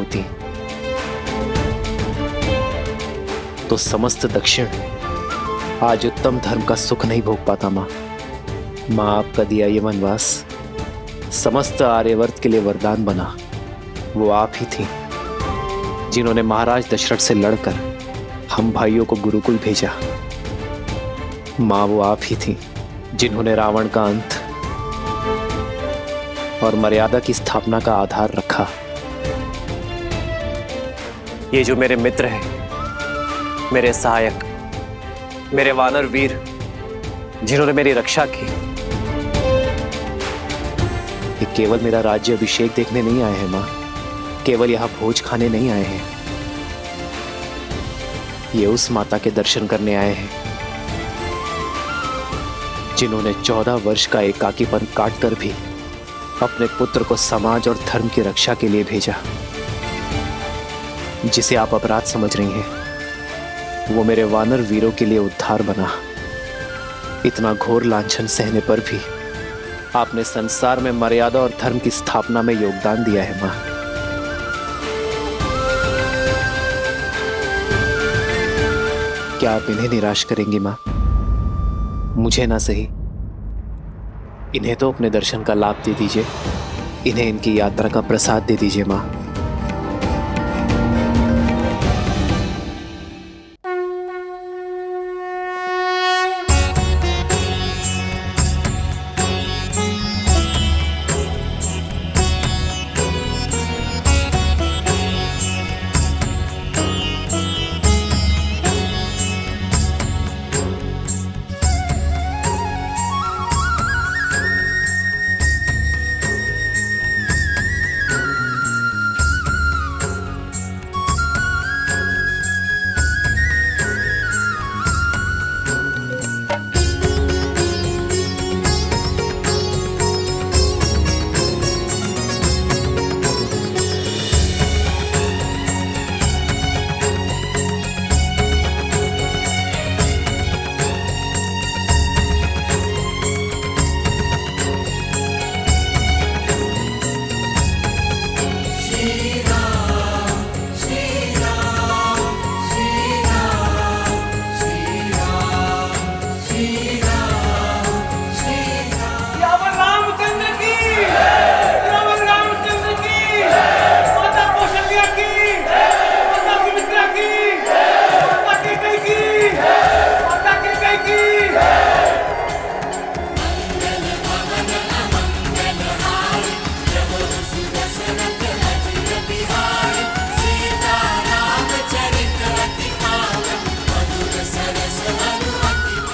होती तो समस्त दक्षिण आज उत्तम धर्म का सुख नहीं भोग पाता। माँ आपका दिया ये वनवास समस्त आर्यवर्त के लिए वरदान बना। वो आप ही थी जिन्होंने महाराज दशरथ से लड़कर हम भाइयों को गुरुकुल भेजा। माँ वो आप ही थी जिन्होंने रावण का अंत और मर्यादा की स्थापना का आधार रखा। ये जो मेरे मित्र हैं, मेरे सहायक, मेरे वानर वीर जिन्होंने मेरी रक्षा की, ये केवल मेरा राज्य अभिषेक देखने नहीं आए हैं माँ, केवल यहां भोज खाने नहीं आए हैं। ये उस माता के दर्शन करने आए हैं जिन्होंने 14 वर्ष का एकाकीपन काटकर भी अपने पुत्र को समाज और धर्म की रक्षा के लिए भेजा। जिसे आप अपराध समझ रही हैं, वो मेरे वानर वीरों के लिए उद्धार बना। इतना घोर लांछन सहने पर भी आपने संसार में मर्यादा और धर्म की स्थापना में योगदान दिया है मां। क्या आप इन्हें निराश करेंगी मां? मुझे ना सही, इन्हें तो अपने दर्शन का लाभ दे दीजिए, इन्हें इनकी यात्रा का प्रसाद दे दीजिए मां।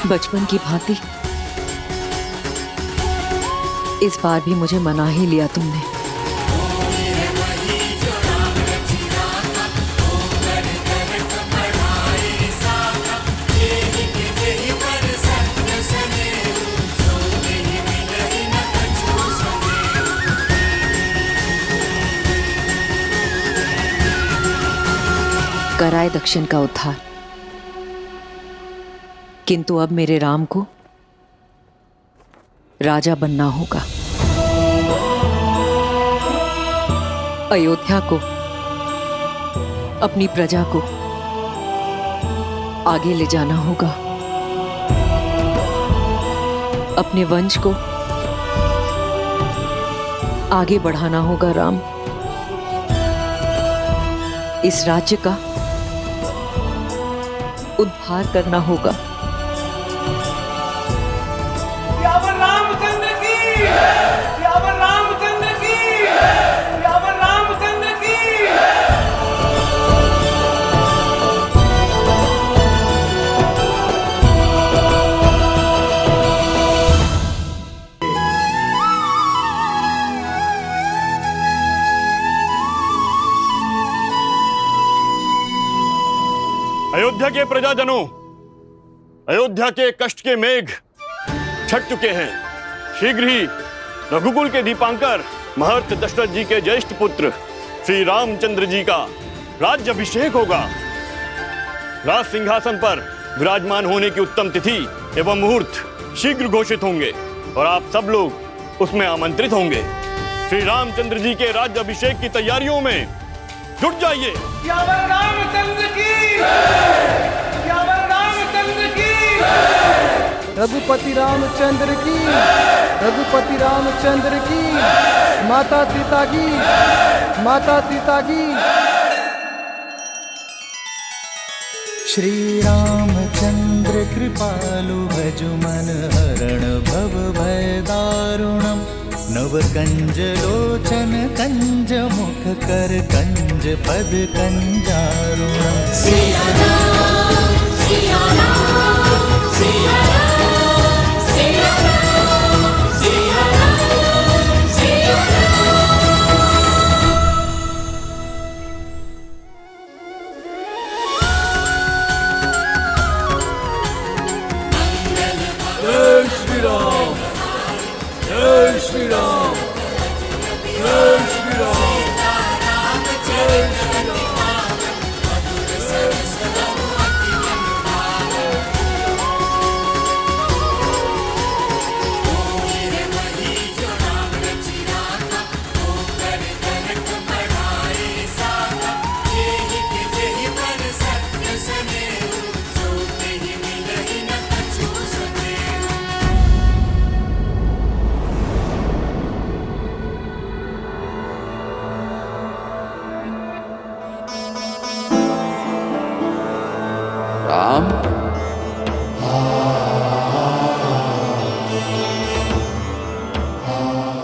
बचपन की भांति इस बार भी मुझे मना ही लिया तुमने। कराए दक्षिण का उद्धार, किंतु अब मेरे राम को राजा बनना होगा। अयोध्या को, अपनी प्रजा को आगे ले जाना होगा। अपने वंश को आगे बढ़ाना होगा राम। इस राज्य का उद्धार करना होगा। अयोध्या के प्रजाजनों, अयोध्या के कष्ट के मेघ छट चुके हैं। शीघ्र ही रघुकुल के दीपांकर महर्ष दशरथ जी के ज्येष्ठ पुत्र श्री रामचंद्र जी का राज्याभिषेक होगा। राज सिंहासन पर विराजमान होने की उत्तम तिथि एवं मुहूर्त शीघ्र घोषित होंगे और आप सब लोग उसमें आमंत्रित होंगे। श्री रामचंद्र जी के राज्याभिषेक की तैयारियों में जुट जाइए। सियावर रामचंद्र की, सियावर रामचंद्र की, रघुपति रामचंद्र की, रघुपति रामचंद्र की, माता सीता की, माता सीता की। श्री रामचंद्र कृपालु भजु मन हरण भव भय दारुणम। नव कंज लोचन कंज मुख कर कंज पद कंजारुणम। सिया राम, सिया राम, सिया राम, सिया राम, सिया राम, सिया राम। जय श्री राम, जय श्री राम, जय श्री राम, जय श्री राम। राम,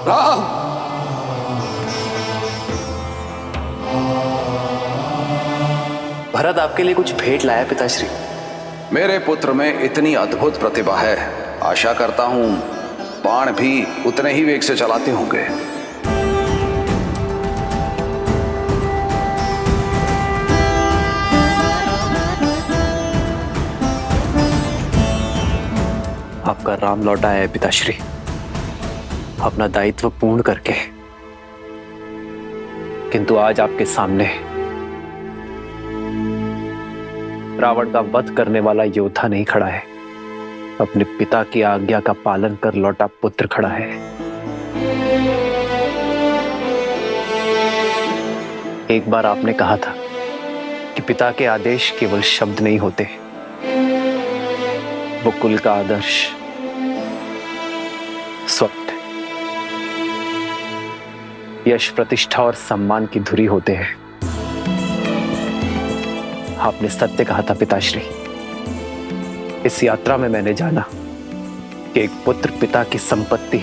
राम, भरत आपके लिए कुछ भेंट लाया पिताश्री। मेरे पुत्र में इतनी अद्भुत प्रतिभा है, आशा करता हूं बाण भी उतने ही वेग से चलाते होंगे। आपका राम लौटा है पिताश्री, अपना दायित्व पूर्ण करके। किंतु आज आपके सामने रावण का वध करने वाला योद्धा नहीं खड़ा है, अपने पिता की आज्ञा का पालन कर लौटा पुत्र खड़ा है। एक बार आपने कहा था कि पिता के आदेश केवल शब्द नहीं होते, वो कुल का आदर्श, स्वप्न, यश, प्रतिष्ठा और सम्मान की धुरी होते हैं। आपने सत्य कहा था पिताश्री। इस यात्रा में मैंने जाना कि एक पुत्र पिता की संपत्ति,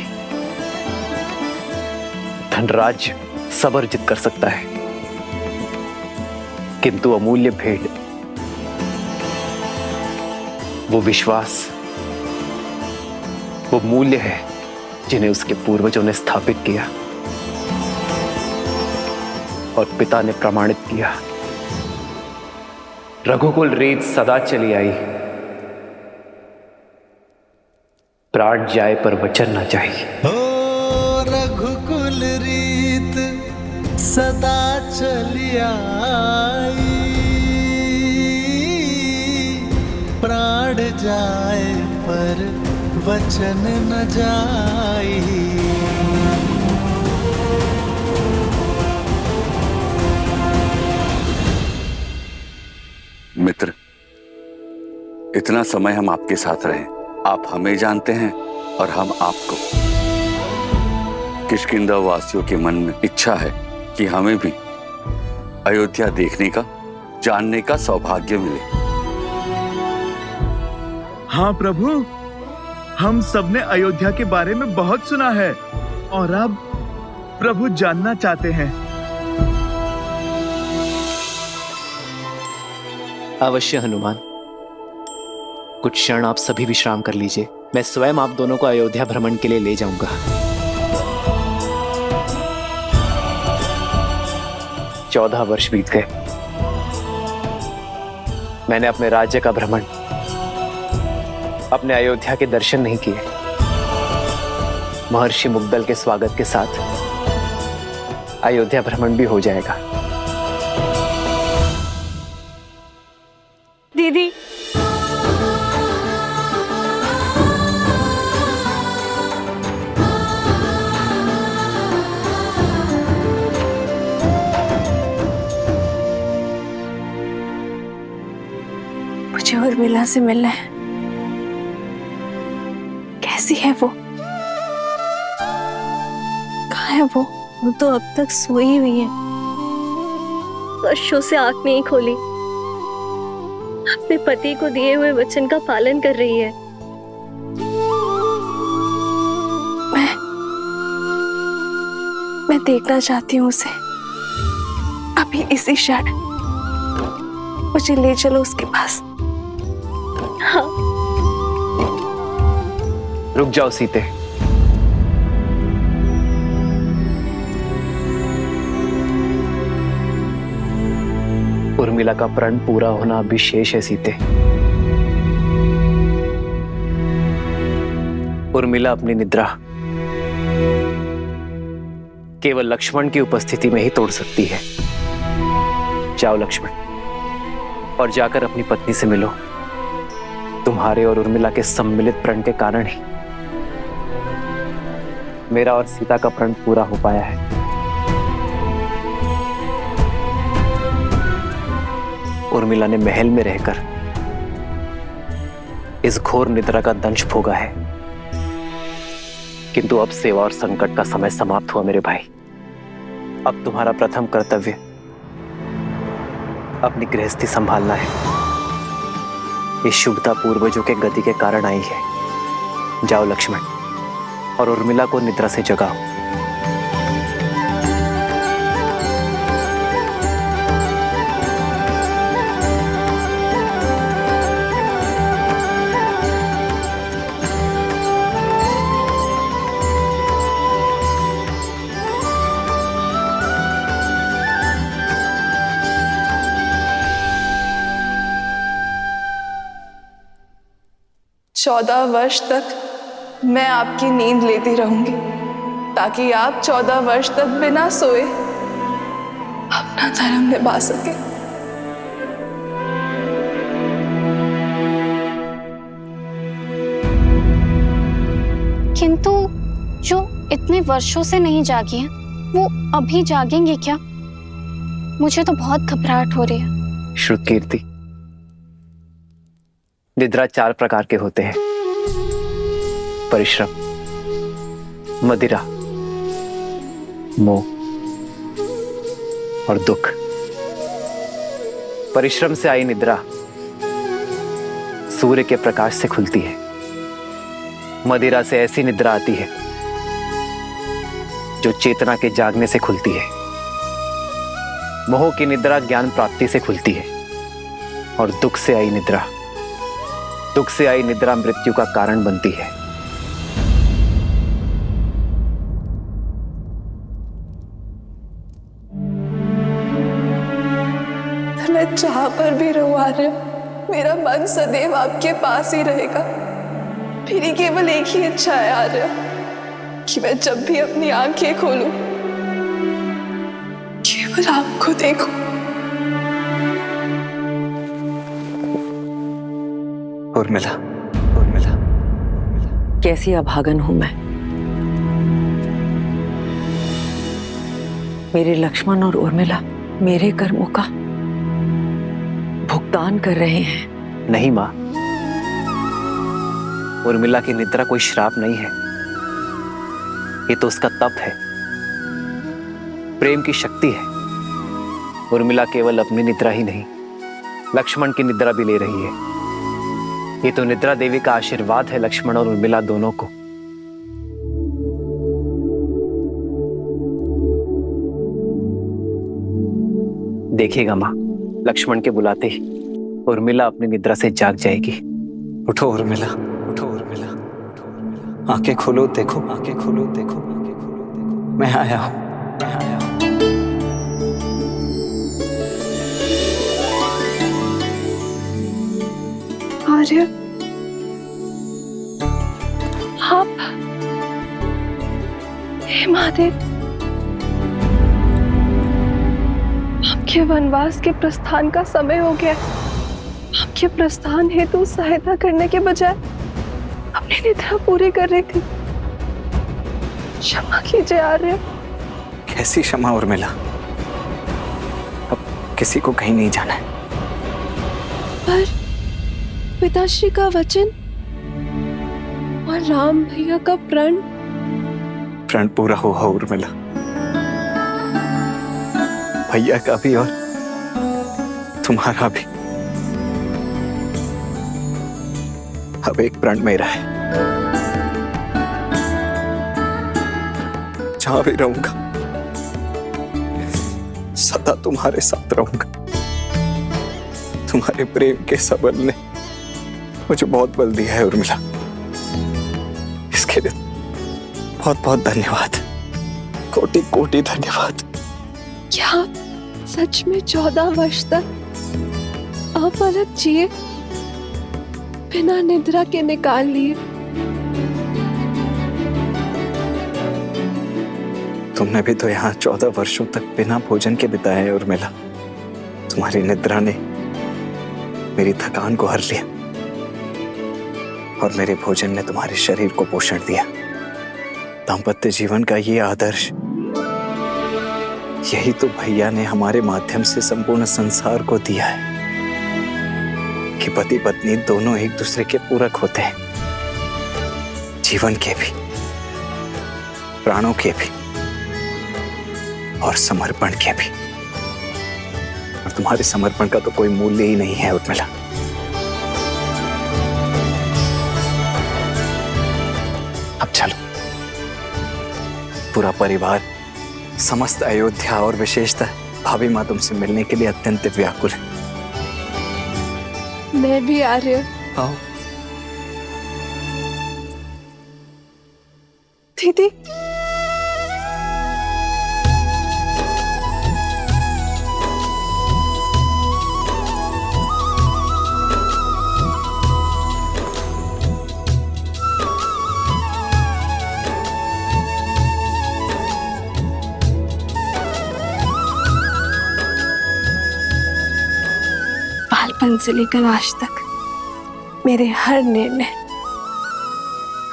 धनराज्य सब अर्जित कर सकता है, किंतु अमूल्य भेंट, वो विश्वास, वो मूल्य है जिन्हें उसके पूर्वजों ने स्थापित किया और पिता ने प्रमाणित किया। रघुकुल रीत सदा चली आई, प्राण जाए पर वचन न चाहिए। ओ रघुकुल रीत सदा चली आई, प्राण जाए पर वचन न जाई। मित्र, इतना समय हम आपके साथ रहे, आप हमें जानते हैं और हम आपको। किष्किंधा वासियों के मन में इच्छा है कि हमें भी अयोध्या देखने का, जानने का सौभाग्य मिले। हाँ प्रभु, हम सबने अयोध्या के बारे में बहुत सुना है और अब प्रभु जानना चाहते हैं। अवश्य हनुमान, कुछ क्षण आप सभी विश्राम कर लीजिए। मैं स्वयं आप दोनों को अयोध्या भ्रमण के लिए ले जाऊंगा। 14 वर्ष बीत गए, मैंने अपने राज्य का भ्रमण, अपने अयोध्या के दर्शन नहीं किए। महर्षि मुग्दल के स्वागत के साथ अयोध्या भ्रमण भी हो जाएगा। दीदी, मुझे उर्मिला से मिलना है। कैसी है वो? कहाँ है वो? वो तो अब तक सोई हुई है, वर्षों से आंख नहीं खोली, अपने पति को दिए हुए वचन का पालन कर रही है। मैं देखना चाहती हूँ उसे, अभी इसी क्षण। मुझे ले चलो उसके पास। हाँ। रुक जाओ सीते। उर्मिला का प्रण पूरा होना अभी शेष है सीते। उर्मिला अपनी निद्रा केवल लक्ष्मण की उपस्थिति में ही तोड़ सकती है। जाओ लक्ष्मण, और जाकर अपनी पत्नी से मिलो। तुम्हारे और उर्मिला के सम्मिलित प्रण के कारण ही मेरा और सीता का प्रण पूरा हो पाया है। उर्मिला ने महल में रहकर इस घोर निद्रा का दंश भोगा है, किंतु अब सेवा और संकट का समय समाप्त हुआ मेरे भाई। अब तुम्हारा प्रथम कर्तव्य अपनी गृहस्थी संभालना है। ये शुभता पूर्वजों के गति के कारण आई है। जाओ लक्ष्मण, और उर्मिला को निद्रा से जगाओ। चौदह वर्ष तक मैं आपकी नींद लेती रहूंगी, ताकि आप 14 वर्ष तक बिना सोए अपना धर्म निभा सके। किंतु जो इतने वर्षों से नहीं जागी हैं, वो अभी जागेंगे क्या? मुझे तो बहुत घबराहट हो रही है। श्रुतकीर्ति, निद्रा 4 प्रकार के होते हैं: परिश्रम, मदिरा, मोह और दुख। परिश्रम से आई निद्रा सूर्य के प्रकाश से खुलती है। मदिरा से ऐसी निद्रा आती है जो चेतना के जागने से खुलती है। मोह की निद्रा ज्ञान प्राप्ति से खुलती है। और दुख से आई निद्रा मृत्यु का कारण बनती है। मैं जहां पर भी रहूं आर्य, मेरा मन सदैव आपके पास ही रहेगा। मेरी केवल एक ही इच्छा है आर्य, कि मैं जब भी अपनी आंखें खोलूं केवल आपको देखूं। उर्मिला, कैसी अभागन हूं मैं। मेरे लक्ष्मण और उर्मिला मेरे कर्मों का भुगतान कर रहे हैं। नहीं मां, उर्मिला की निद्रा कोई श्राप नहीं है। ये तो उसका तप है, प्रेम की शक्ति है। उर्मिला केवल अपनी निद्रा ही नहीं, लक्ष्मण की निद्रा भी ले रही है। ये तो निद्रा देवी का आशीर्वाद है लक्ष्मण और उर्मिला दोनों को। देखिएगा मां, लक्ष्मण के बुलाते ही उर्मिला अपनी निद्रा से जाग जाएगी। उठो उर्मिला, आंखें खोलो, देखो, मैं आया हूं। आर्य, आप? हे महादेव, आपके वनवास के प्रस्थान का समय हो गया। आपके प्रस्थान हेतु सहायता करने के बजाय अपनी निद्रा पूरी कर रही थी। क्षमा कीजिए आर्य। कैसी क्षमा उर्मिला, अब किसी को कहीं नहीं जाना है। पिताश्री का वचन और राम भैया का प्रण पूरा हुआ उर्मिला, भैया का भी और तुम्हारा भी। अब एक प्रण मेरा है, जहां भी रहूंगा सदा तुम्हारे साथ रहूंगा। तुम्हारे प्रेम के सबल ने मुझे बहुत बल दिया है उर्मिला, इसके लिए बहुत बहुत धन्यवाद, कोटि कोटि धन्यवाद। क्या सच में 14 वर्ष तक अपलक जिए बिना निद्रा के निकाल लिए? तुमने भी तो यहाँ 14 वर्षों तक बिना भोजन के बिताए हैं उर्मिला। तुम्हारी निद्रा ने मेरी थकान को हर लिया और मेरे भोजन ने तुम्हारे शरीर को पोषण दिया। दाम्पत्य जीवन का ये आदर्श, यही तो भैया ने हमारे माध्यम से संपूर्ण संसार को दिया है कि पति पत्नी दोनों एक दूसरे के पूरक होते हैं, जीवन के भी, प्राणों के भी और समर्पण के भी। और तुम्हारे समर्पण का तो कोई मूल्य ही नहीं है उर्मिला। अब चलो, पूरा परिवार, समस्त अयोध्या और विशेषतः भाभी माँ तुमसे मिलने के लिए अत्यंत व्याकुल है। मैं भी आ रही हूँ। आओ। दीदी, बालपन से लेकर आज तक मेरे हर निर्णय,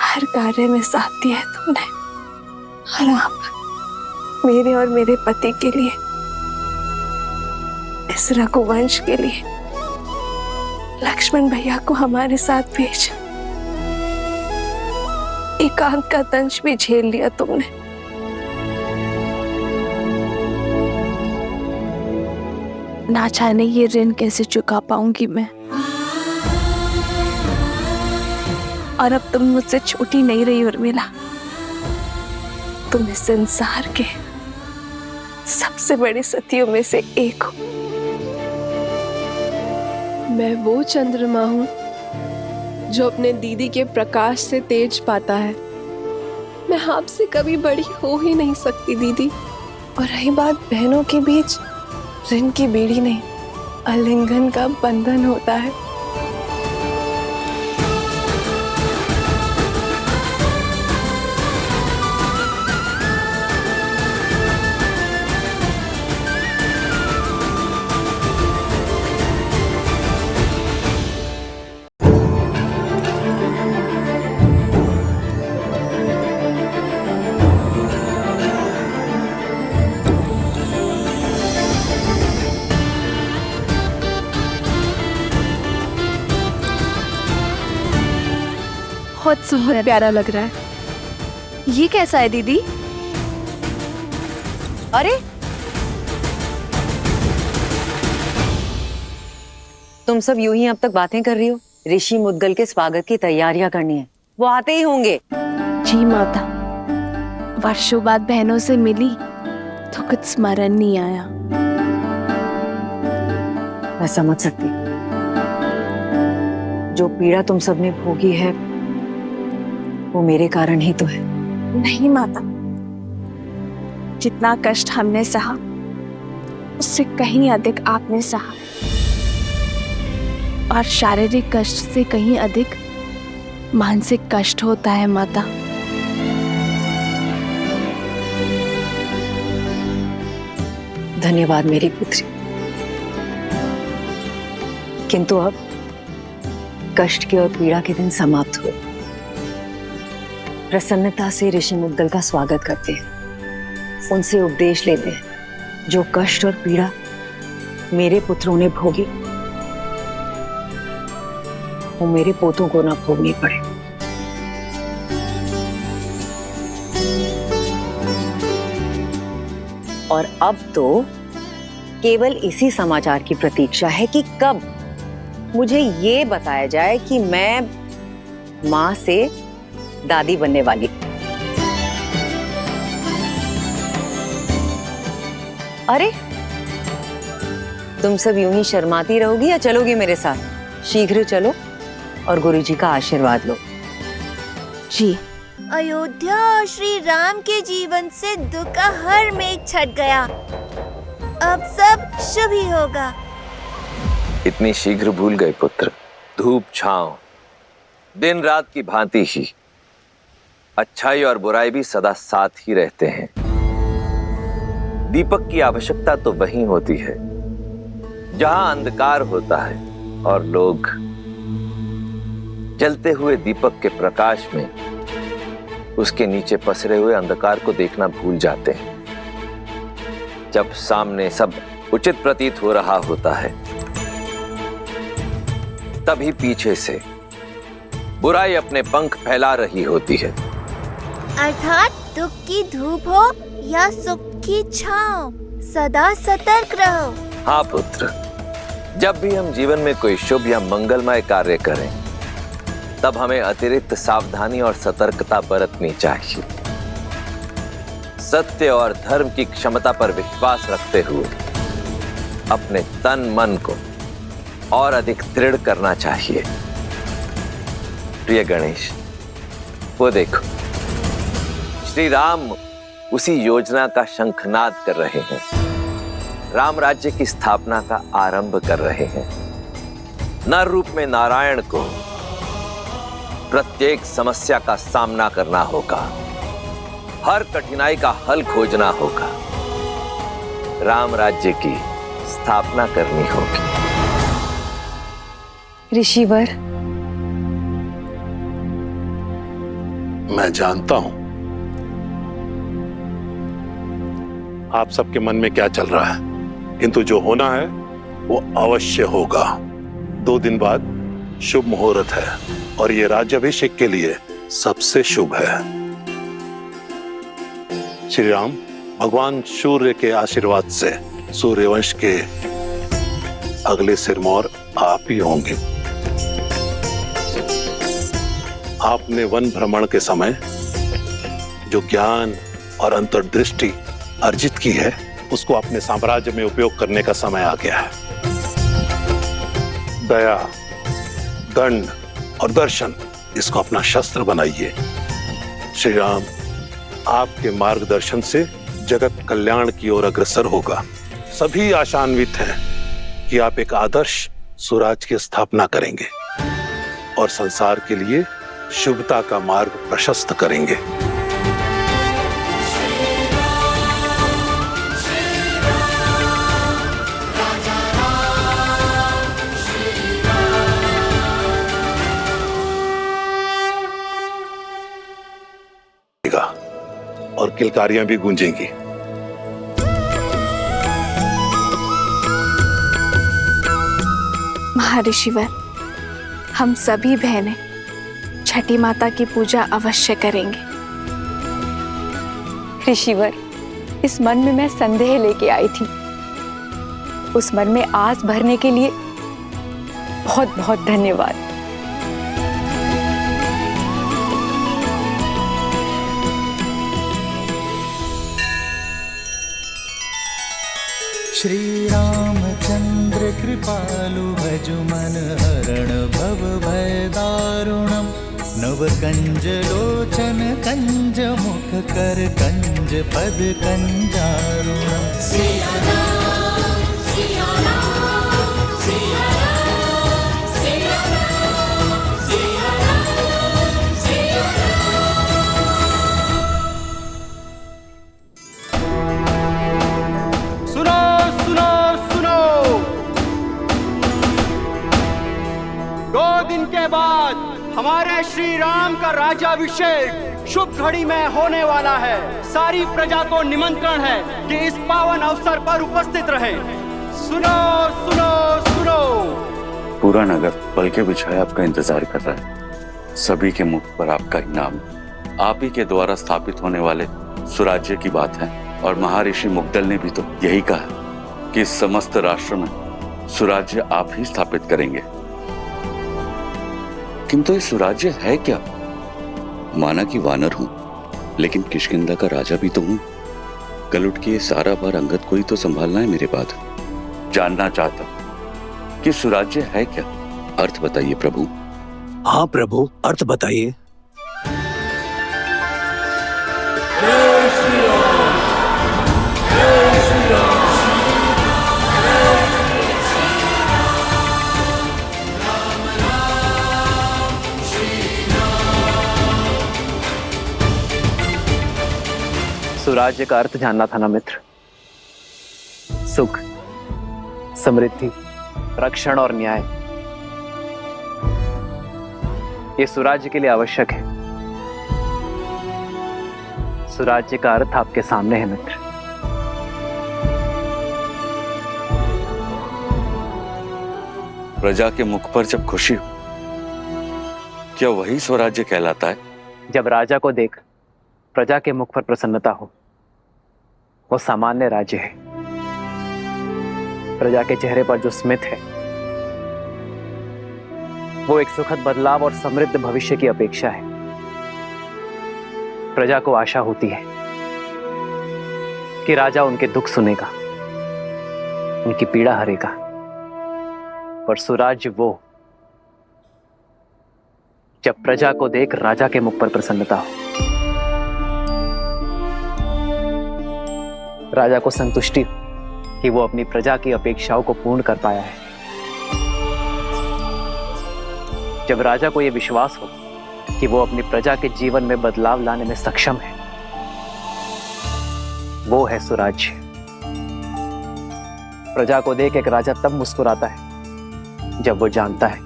हर कार्य में साथ दिया है तुमने। और आप मेरे और मेरे पति के लिए, इस रघुवंश के लिए लक्ष्मण भैया को हमारे साथ भेजा। एकांत का दंश भी झेल लिया तुमने। ना जाने ये ऋण कैसे चुका पाऊंगी मैं। और अब तुम मुझसे छोटी नहीं रही उर्मिला, तुम इस संसार के सबसे बड़े सतियों में से एक हो। मैं वो चंद्रमा हूँ जो अपने दीदी के प्रकाश से तेज पाता है। मैं आपसे कभी बड़ी हो ही नहीं सकती दीदी। और रही बात बहनों के बीच, ऋण की बेड़ी नहीं, आलिंगन का बंधन होता है। बहुत प्यारा लग रहा है। ये कैसा है दीदी? अरे तुम सब यूं ही अब तक बातें कर रही हो। ऋषि मुद्गल के स्वागत की तैयारियां करनी है, वो आते ही होंगे। जी माता, वर्षों बाद बहनों से मिली तो कुछ स्मरण नहीं आया। मैं समझ सकती, जो पीड़ा तुम सबने भोगी है वो मेरे कारण ही तो है। नहीं माता, जितना कष्ट हमने सहा उससे कहीं अधिक आपने सहा, और शारीरिक कष्ट से कहीं अधिक मानसिक कष्ट होता है माता। धन्यवाद मेरी पुत्री, किंतु अब कष्ट के और पीड़ा के दिन समाप्त हुए। प्रसन्नता से ऋषि मुद्गल का स्वागत करते हैं, उनसे उपदेश लेते हैं। जो कष्ट और पीड़ा मेरे पुत्रों ने भोगी, वो मेरे पोतों को ना भोगनी पड़े। और अब तो केवल इसी समाचार की प्रतीक्षा है कि कब मुझे ये बताया जाए कि मैं माँ से दादी बनने वाली। अरे तुम सब यूं ही शर्माती रहोगी या चलोगी मेरे साथ? शीघ्र चलो और गुरुजी का आशीर्वाद लो। जी। अयोध्या और श्री राम के जीवन से दुख का हर मेघ छट गया। अब सब शुभ ही होगा। इतनी शीघ्र भूल गए पुत्र? धूप छांव दिन रात की भांति ही अच्छाई और बुराई भी सदा साथ ही रहते हैं। दीपक की आवश्यकता तो वहीं होती है जहां अंधकार होता है और लोग जलते हुए दीपक के प्रकाश में उसके नीचे पसरे हुए अंधकार को देखना भूल जाते हैं। जब सामने सब उचित प्रतीत हो रहा होता है तभी पीछे से बुराई अपने पंख फैला रही होती है। अर्थात दुख की धूप हो या सुख की छांव, सदा सतर्क रहो। हाँ पुत्र, जब भी हम जीवन में कोई शुभ या मंगलमय कार्य करें तब हमें अतिरिक्त सावधानी और सतर्कता बरतनी चाहिए। सत्य और धर्म की क्षमता पर विश्वास रखते हुए अपने तन मन को और अधिक दृढ़ करना चाहिए। प्रिय गणेश, वो देखो श्री राम उसी योजना का शंखनाद कर रहे हैं। राम राज्य की स्थापना का आरंभ कर रहे हैं। नर रूप में नारायण को प्रत्येक समस्या का सामना करना होगा, हर कठिनाई का हल खोजना होगा, राम राज्य की स्थापना करनी होगी। ऋषिवर, मैं जानता हूं आप सबके मन में क्या चल रहा है, किंतु जो होना है वो अवश्य होगा। 2 दिन बाद शुभ मुहूर्त है और ये राज्याभिषेक के लिए सबसे शुभ है। श्री राम भगवान सूर्य के आशीर्वाद से सूर्यवंश के अगले सिरमौर आप ही होंगे। आपने वन भ्रमण के समय जो ज्ञान और अंतर्दृष्टि अर्जित की है उसको अपने साम्राज्य में उपयोग करने का समय आ गया है। दया, दंड और दर्शन, इसको अपना शस्त्र बनाइए। श्री राम आपके मार्गदर्शन से जगत कल्याण की ओर अग्रसर होगा। सभी आशान्वित हैं कि आप एक आदर्श स्वराज की स्थापना करेंगे और संसार के लिए शुभता का मार्ग प्रशस्त करेंगे। और किलकारियां भी गूंजेंगी। महर्षिवर, हम सभी बहनें छठी माता की पूजा अवश्य करेंगे। ऋषिवर, इस मन में मैं संदेह लेके आई थी, उस मन में आस भरने के लिए बहुत बहुत धन्यवाद। श्री रामचंद्र कृपालु भजु मन हरण भव भय दारुणम नव कंज लोचन कंज मुख कर कंज पद कंजारुणम। सिया राम, सिया राम, सिया राम, सिया राम, सिया राम, सिया राम। सुनो सुनो सुनो, 2 दिन के बाद हमारे श्री राम का राज्याभिषेक शुभ घड़ी में होने वाला है। सारी प्रजा को निमंत्रण है कि इस पावन अवसर पर उपस्थित रहे। सुनो सुनो सुनो। पूरा नगर पल के बिछाए आपका इंतजार कर रहा है। सभी के मुख पर आपका ही नाम, आप ही के द्वारा स्थापित होने वाले सुराज्य की बात है। और महर्षि मुग्दल ने भी तो यही कहा कि इस समस्त राष्ट्र में सुराज्य आप ही स्थापित करेंगे। किंतु ये सुराज्य है क्या? माना कि वानर हूं, लेकिन किष्किंधा का राजा भी तो हूं। कल उठ के ये सारा भार अंगद को ही तो संभालना है मेरे बाद। जानना चाहता कि सुराज्य है क्या? अर्थ बताइए प्रभु। हाँ प्रभु, अर्थ बताइए। सुराज्य का अर्थ जानना था ना मित्र। सुख, समृद्धि, रक्षण और न्याय, ये सुराज्य के लिए आवश्यक है। सुराज्य का अर्थ आपके सामने है मित्र। प्रजा के मुख पर जब खुशी हो, क्या वही स्वराज्य कहलाता है? जब राजा को देख प्रजा के मुख पर प्रसन्नता हो, वो सामान्य राज्य है। प्रजा के चेहरे पर जो स्मित है, वो एक सुखद बदलाव और समृद्ध भविष्य की अपेक्षा है। प्रजा को आशा होती है कि राजा उनके दुख सुनेगा, उनकी पीड़ा हरेगा। पर सुराज्य वो जब प्रजा को देख राजा के मुख पर प्रसन्नता हो, राजा को संतुष्टि हो कि वो अपनी प्रजा की अपेक्षाओं को पूर्ण कर पाया है। जब राजा को यह विश्वास हो कि वो अपनी प्रजा के जीवन में बदलाव लाने में सक्षम है, वो है सुराज्य। प्रजा को देख एक राजा तब मुस्कुराता है जब वो जानता है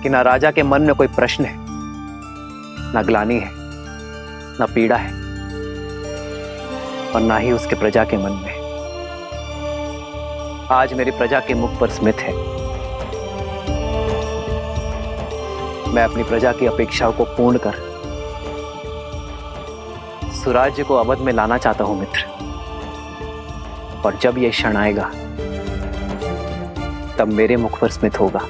कि ना राजा के मन में कोई प्रश्न है, ना ग्लानि है, ना पीड़ा है, और ना ही उसके प्रजा के मन में। आज मेरी प्रजा के मुख पर स्मित है। मैं अपनी प्रजा की अपेक्षाओं को पूर्ण कर सुराज्य को अवध में लाना चाहता हूं मित्र। और जब यह क्षण आएगा, तब मेरे मुख पर स्मित होगा।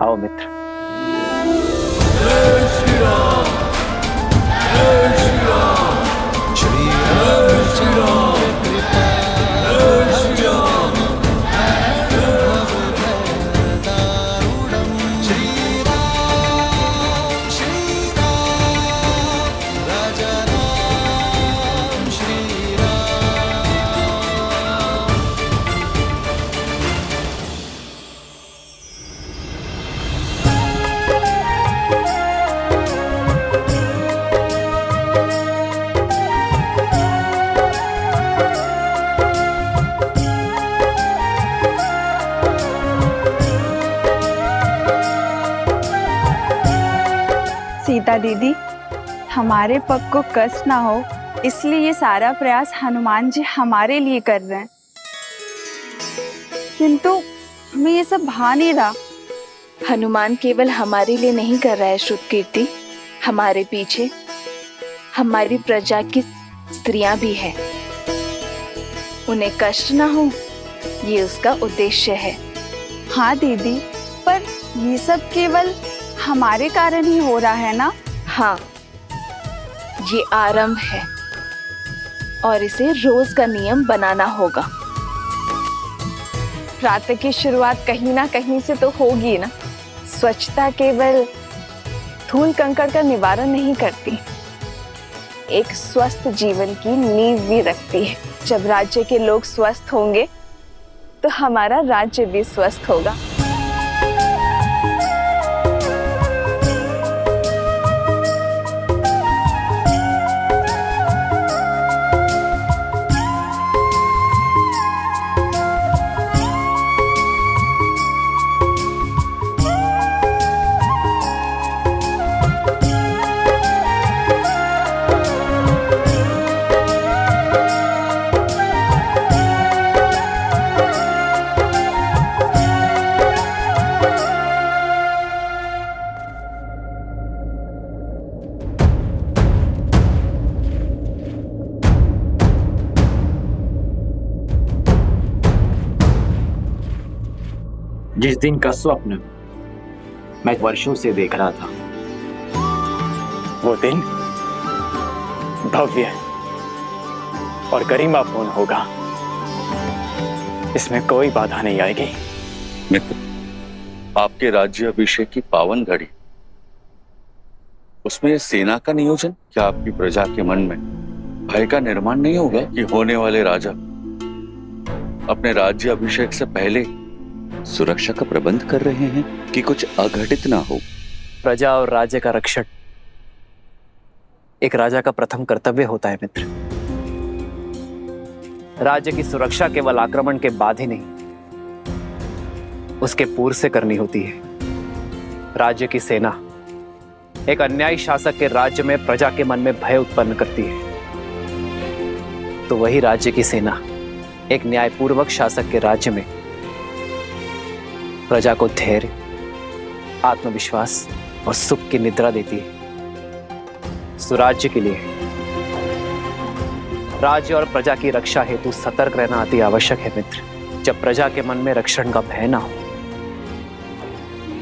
आओ मित्र। सीता दीदी, हमारे पग को कष्ट ना हो, इसलिए ये सारा प्रयास हनुमान जी हमारे लिए कर रहे हैं। किंतु हमें ये सब भा नहीं रहा। हनुमान केवल हमारे लिए नहीं कर रहा है श्रुतकीर्ति, हमारे पीछे हमारी प्रजा की स्त्रियां भी है। उन्हें कष्ट ना हो, ये उसका उद्देश्य है। हाँ दीदी, पर ये सब केवल हमारे कारण ही हो रहा है ना? हाँ, ये आरंभ है और इसे रोज का नियम बनाना होगा। प्रातः की शुरुआत कहीं ना कहीं से तो होगी ना। स्वच्छता केवल धूल कंकड़ का निवारण नहीं करती, एक स्वस्थ जीवन की नींव भी रखती है। जब राज्य के लोग स्वस्थ होंगे तो हमारा राज्य भी स्वस्थ होगा। जिस दिन का स्वप्न मैं वर्षों से देख रहा था, वो दिन भव्य और गरिमापूर्ण होगा। इसमें कोई बाधा नहीं आएगी। मित्र, आपके राज्य अभिषेक की पावन घड़ी, उसमें ये सेना का नियोजन, क्या आपकी प्रजा के मन में भय का निर्माण नहीं होगा कि होने वाले राजा अपने राज्य अभिषेक से पहले सुरक्षा का प्रबंध कर रहे हैं कि कुछ अघटित ना हो? प्रजा और राज्य का रक्षण एक राजा का प्रथम कर्तव्य होता है मित्र। राज्य की सुरक्षा केवल आक्रमण के बाद ही नहीं, उसके पूर्व से करनी होती है। राज्य की सेना एक अन्यायी शासक के राज्य में प्रजा के मन में भय उत्पन्न करती है, तो वही राज्य की सेना एक न्यायपूर्वक शासक के राज्य में प्रजा को धैर्य, आत्मविश्वास और सुख की निद्रा देती है। सुराज्य के लिए राज्य और प्रजा की रक्षा हेतु सतर्क रहना अति आवश्यक है मित्र। जब प्रजा के मन में रक्षण का भय ना हो,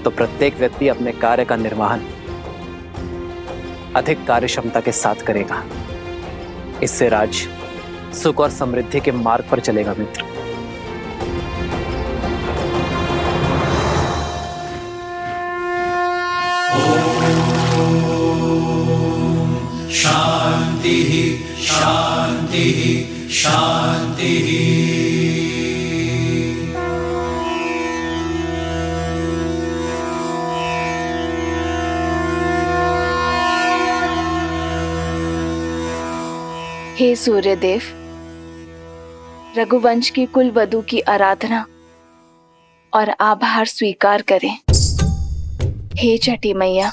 तो प्रत्येक व्यक्ति अपने कार्य का निर्वहन अधिक कार्यक्षमता के साथ करेगा। इससे राज्य सुख और समृद्धि के मार्ग पर चलेगा मित्र। शांति शांति शांति। हे सूर्यदेव, रघुवंश की कुल वधु की आराधना और आभार स्वीकार करें। हे छठी मैया,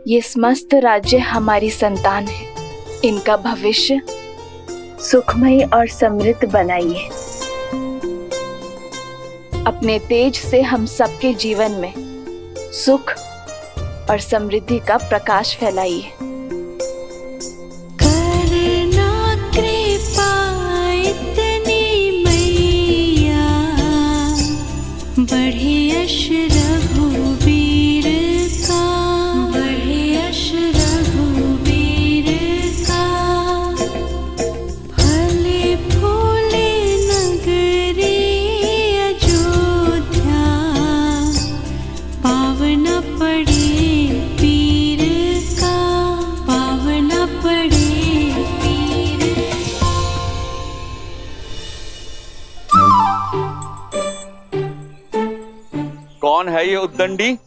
ये समस्त राज्य हमारी संतान है, इनका भविष्य सुखमय और समृद्ध बनाइए। अपने तेज से हम सबके जीवन में सुख और समृद्धि का प्रकाश फैलाइए। बढ़े यश रघुवीर का, बढ़े यश रघुवीर का। फले फूले नगरी अयोध्या, पावन पड़े पीर का, पावन पड़े पीर। कौन है ये उद्दंडी?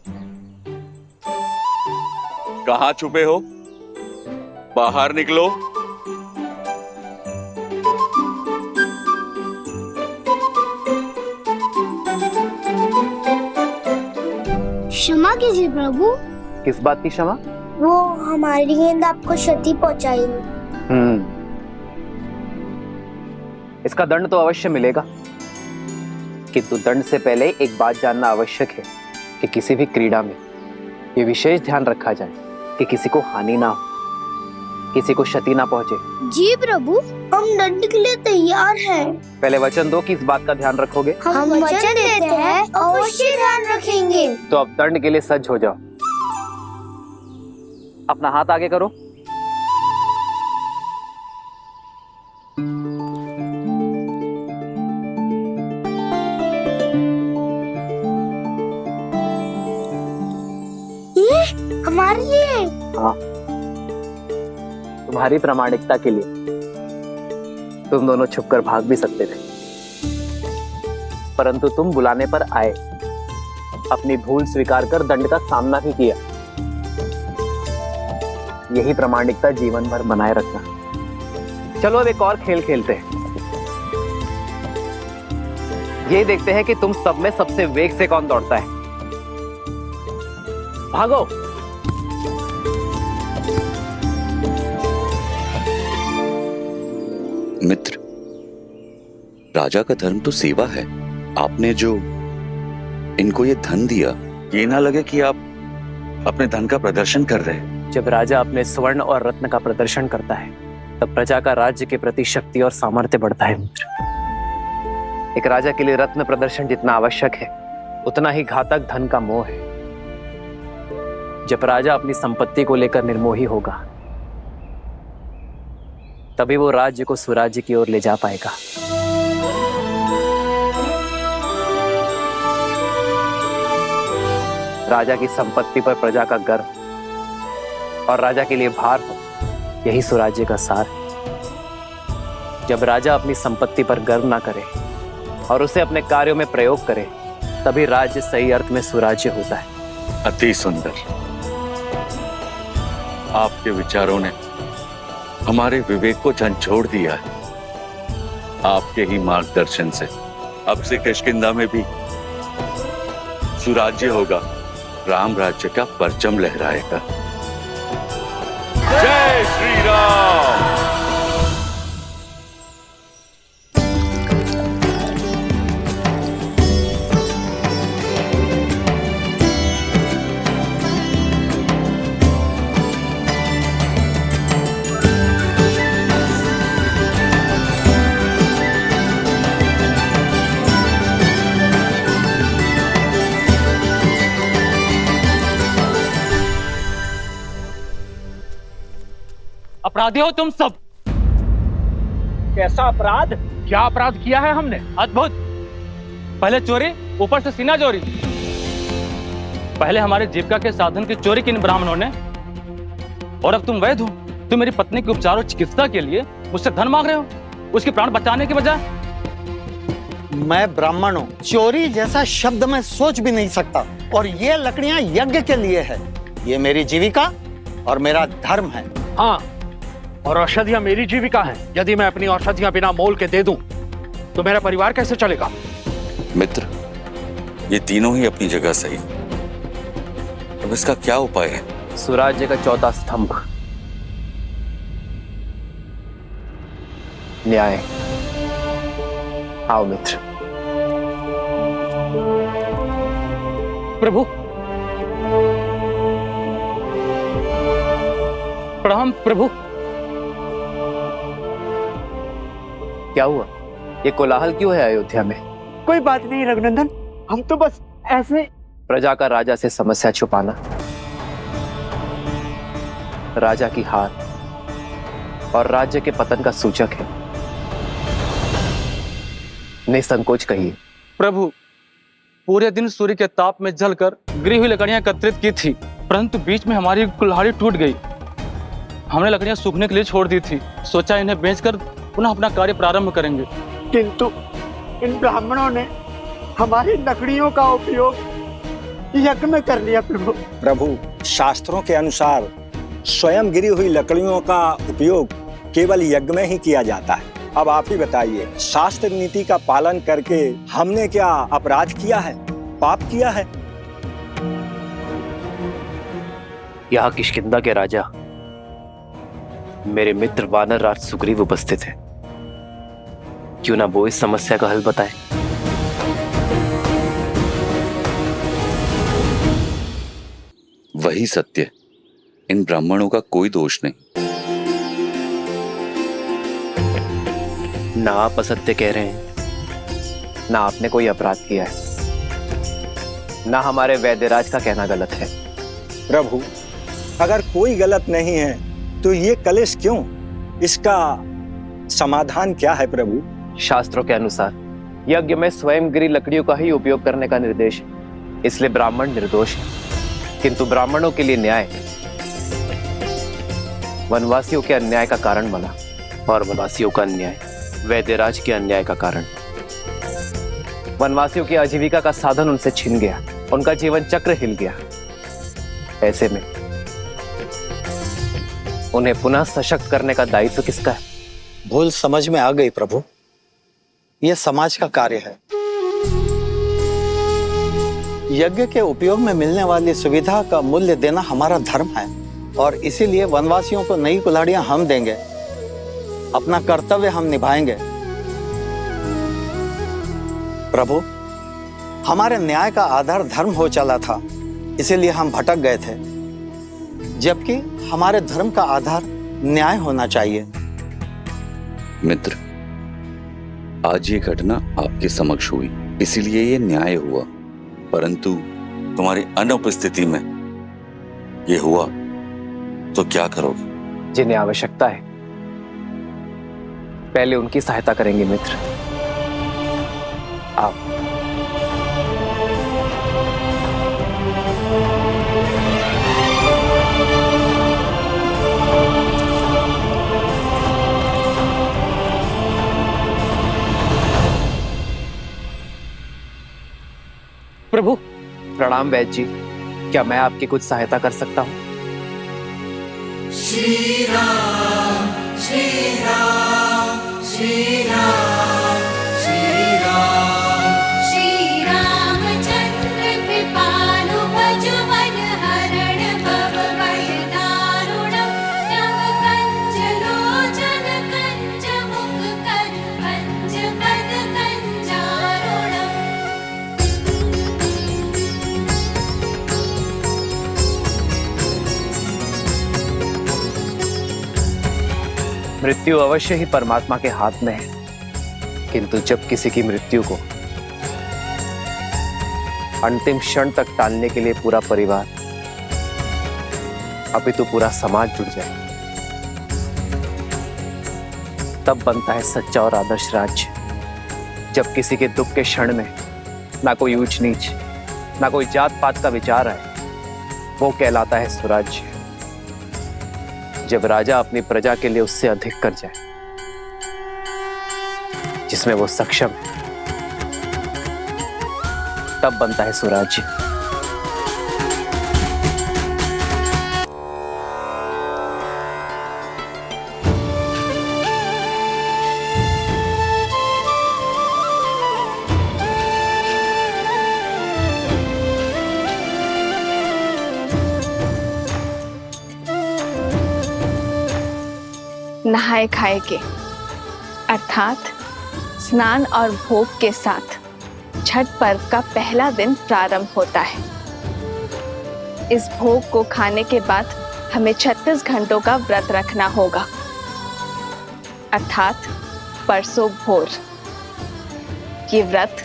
कहां छुपे हो? बाहर निकलो। क्षमा कीजिए प्रभु। किस बात की क्षमा? वो हमारी गेंद आपको क्षति पहुंचाई। इसका दंड तो अवश्य मिलेगा, किंतु दंड से पहले एक बात जानना आवश्यक है कि किसी भी क्रीड़ा में ये विशेष ध्यान रखा जाए कि किसी को हानि ना हो, किसी को क्षति ना पहुंचे। जी प्रभु, हम दंड के लिए तैयार हैं। पहले वचन दो कि इस बात का ध्यान रखोगे। हम वचन देते हैं, अवश्य ध्यान रखेंगे। तो अब दंड के लिए सज्ज हो जाओ। अपना हाथ आगे करो। हमारे लिए? हाँ, तुम्हारी प्रामाणिकता के लिए तुम दोनों छुपकर भाग भी सकते थे, परंतु तुम बुलाने पर आए, अपनी भूल स्वीकार कर दंड का सामना ही किया। यही प्रामाणिकता जीवन भर बनाए रखना। चलो अब एक और खेल खेलते हैं। ये देखते हैं कि तुम सब में सबसे वेग से कौन दौड़ता है। भागो। मित्र, राजा का धर्म तो सेवा है। आपने जो इनको ये धन दिया, ये ना लगे कि आप अपने धन का प्रदर्शन कर रहे हैं। जब राजा अपने स्वर्ण और रत्न का प्रदर्शन करता है, तब प्रजा का राज्य के प्रति शक्ति और सामर्थ्य बढ़ता है मित्र। एक राजा के लिए रत्न प्रदर्शन जितना आवश्यक है, उतना ही घातक धन का मोह है। जब राजा अपनी संपत्ति को लेकर निर्मोही होगा, तभी वो राज्य को स्वराज्य की ओर ले जा पाएगा। राजा की संपत्ति पर प्रजा का गर्व और राजा के लिए भार हो, यही स्वराज्य का सार है। जब राजा अपनी संपत्ति पर गर्व ना करे और उसे अपने कार्यों में प्रयोग करे, तभी राज्य सही अर्थ में स्वराज्य होता है। अति सुंदर। आपके विचारों ने हमारे विवेक को झंझोड़ दिया है। आपके ही मार्गदर्शन से अब से किष्किंधा में भी सुराज्य होगा, राम राज्य का परचम लहराएगा। जय श्री राम। अपराधी हो तुम सब। कैसा अपराध? क्या अपराध किया है हमने? अद्भुत। पहले चोरी, ऊपर से सीना चोरी। पहले हमारे जीविका के साधन की चोरी की इन ब्राह्मणों ने, और अब तुम वैद्य हो। तुम मेरी पत्नी के उपचार और चिकित्सा के लिए मुझसे धन मांग रहे हो, उसके प्राण बचाने के बजाय। मैं ब्राह्मण हूँ, चोरी जैसा शब्द मैं सोच भी नहीं सकता। और ये लकड़ियां यज्ञ के लिए है। ये मेरी जीविका और मेरा धर्म है। हाँ, और औषधियां मेरी जीविका है। यदि मैं अपनी औषधियां बिना मोल के दे दूं, तो मेरा परिवार कैसे चलेगा? मित्र, ये तीनों ही अपनी जगह सही। अब इसका क्या उपाय है? स्वराज्य का चौथा स्तंभ, न्याय। आओ मित्र। प्रभु, प्रणाम प्रभु। क्या हुआ? ये कोलाहल क्यों है अयोध्या में? कोई बात नहीं रघुनंदन, हम तो बस ऐसे। प्रजा का राजा से समस्या छुपाना राजा की हार और राज्य के पतन का सूचक है। निसंकोच कहिए। प्रभु, पूरे दिन सूर्य के ताप में जलकर गिरी हुई लकड़ियां एकत्रित की थी, परंतु बीच में हमारी कुल्हाड़ी टूट गई। हमने लकड़ियां सूखने के लिए छोड़ दी थी, सोचा इन्हें बेचकर पुनः अपना कार्य प्रारंभ करेंगे। किंतु इन ब्राह्मणों ने हमारी लकड़ियों का उपयोग यज्ञ में कर लिया। प्रभु, शास्त्रों के अनुसार स्वयं गिरी हुई लकड़ियों का उपयोग केवल यज्ञ में ही किया जाता है। अब आप ही बताइए, शास्त्र नीति का पालन करके हमने क्या अपराध किया है, पाप किया है? यहाँ किष्किंधा के राजा मेरे मित्र वानर राज सुग्रीव उपस्थित है। क्यों ना वो इस समस्या का हल बताए। वही सत्य। इन ब्राह्मणों का कोई दोष नहीं। ना आप असत्य कह रहे हैं, ना आपने कोई अपराध किया है, ना हमारे वैद्यराज का कहना गलत है। प्रभु, अगर कोई गलत नहीं है तो ये कलेश क्यों? इसका समाधान क्या है प्रभु? शास्त्रों के अनुसार यज्ञ में स्वयं गिरी लकड़ियों का ही उपयोग करने का निर्देश है, इसलिए ब्राह्मण निर्दोष है। किंतु ब्राह्मणों के लिए न्याय वनवासियों के अन्याय का कारण बना, और वनवासियों का अन्याय वैद्यराज के अन्याय का कारण। वनवासियों की आजीविका का साधन उनसे छिन गया, उनका जीवन चक्र हिल गया। ऐसे में उन्हें पुनः सशक्त करने का दायित्व किसका है? भूल समझ में आ गई प्रभु, यह समाज का कार्य है। यज्ञ के उपयोग में मिलने वाली सुविधा का मूल्य देना हमारा धर्म है, और इसीलिए वनवासियों को नई कुल्हाड़ियां हम देंगे। अपना कर्तव्य हम निभाएंगे। प्रभु, हमारे न्याय का आधार धर्म हो चला था, इसीलिए हम भटक गए थे, जबकि हमारे धर्म का आधार न्याय होना चाहिए। मित्र, आज ये घटना आपके समक्ष हुई, इसीलिए ये न्याय हुआ। परंतु तुम्हारी अनुपस्थिति में ये हुआ तो क्या करोगे? जिन्हें आवश्यकता है पहले उनकी सहायता करेंगे मित्र। आप प्रभु। प्रणाम वैद्य जी, क्या मैं आपकी कुछ सहायता कर सकता हूँ? श्री राम श्री राम श्री राम श्री राम श्री रामचंद्र कृपालु भजु मन हरण भव भय दारुणम नव कंज लोचन कंज मुख कर पंच पद कंजारुणम। मृत्यु अवश्य ही परमात्मा के हाथ में है, किंतु जब किसी की मृत्यु को अंतिम क्षण तक टालने के लिए पूरा परिवार अपितु पूरा समाज जुट जाए, तब बनता है सच्चा और आदर्श राज्य। जब किसी के दुख के क्षण में ना कोई ऊंच नीच ना कोई जात पात का विचार आए, वो कहलाता है स्वराज्य। जब राजा अपनी प्रजा के लिए उससे अधिक कर जाए, जिसमें वो सक्षम है, तब बनता है स्वराज्य। नहाए खाए के अर्थात स्नान और भोग के साथ छठ पर्व का पहला दिन प्रारंभ होता है। इस भोग को खाने के बाद हमें 36 घंटों का व्रत रखना होगा, अर्थात परसों भोर। ये व्रत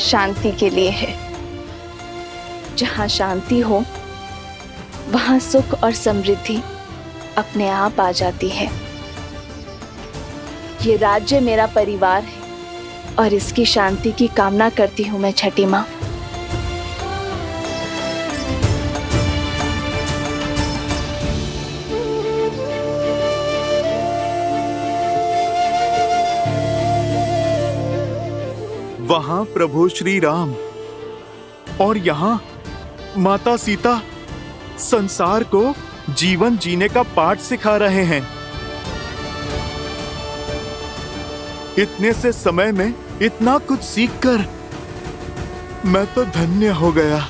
शांति के लिए है। जहाँ शांति हो वहाँ सुख और समृद्धि अपने आप आ जाती है। ये राज्य मेरा परिवार है और इसकी शांति की कामना करती हूँ मैं छठी माँ। वहां प्रभु श्री राम और यहाँ माता सीता संसार को जीवन जीने का पाठ सिखा रहे हैं। इतने से समय में इतना कुछ सीखकर मैं तो धन्य हो गया।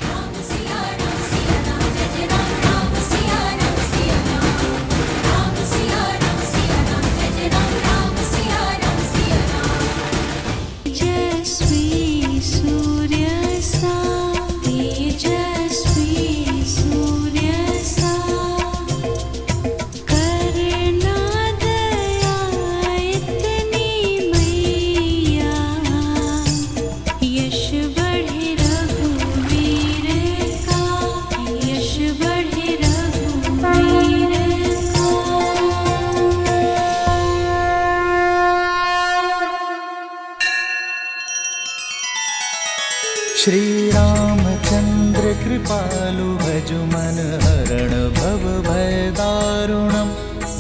श्री रामचंद्र कृपालु भजु मन हरण भव भय दारुणम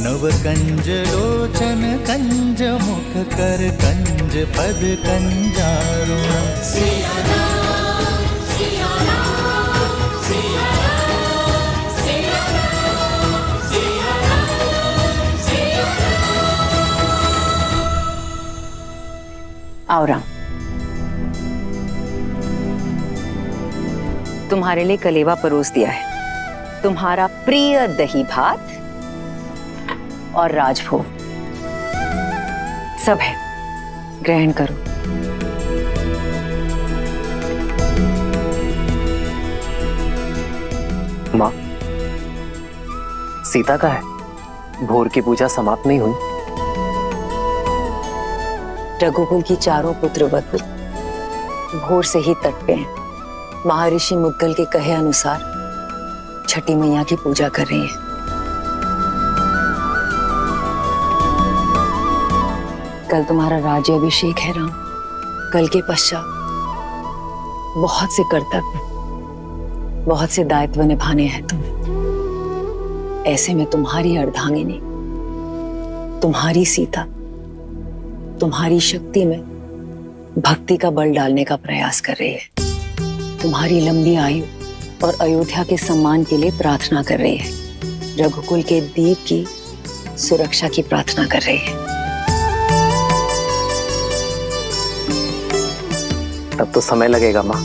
नव कंज लोचन कंज मुख कर कंज पद कंजारुणम। सिया राम सिया राम सिया राम सिया राम सिया राम सिया राम। आओ राम, तुम्हारे लिए कलेवा परोस दिया है, तुम्हारा प्रिय दही भात और राजभोग सब है, ग्रहण करो। माँ, सीता का है, भोर की पूजा समाप्त नहीं हुई। रघुकुल की चारों पुत्र वधु भोर से ही तट पे हैं, महर्षि मुद्गल के कहे अनुसार छठी मैया की पूजा कर रही हैं। कल तुम्हारा राज्याभिषेक है राम। कल के पश्चात बहुत से कर्तव्य, बहुत से दायित्व निभाने हैं तुम्हें। ऐसे में तुम्हारी अर्धांगिनी, तुम्हारी सीता, तुम्हारी शक्ति में भक्ति का बल डालने का प्रयास कर रही है। तुम्हारी लंबी आयु और अयोध्या के सम्मान के लिए प्रार्थना कर रही है। रघुकुल के दीप की सुरक्षा की प्रार्थना कर रही है। तब तो समय लगेगा माँ।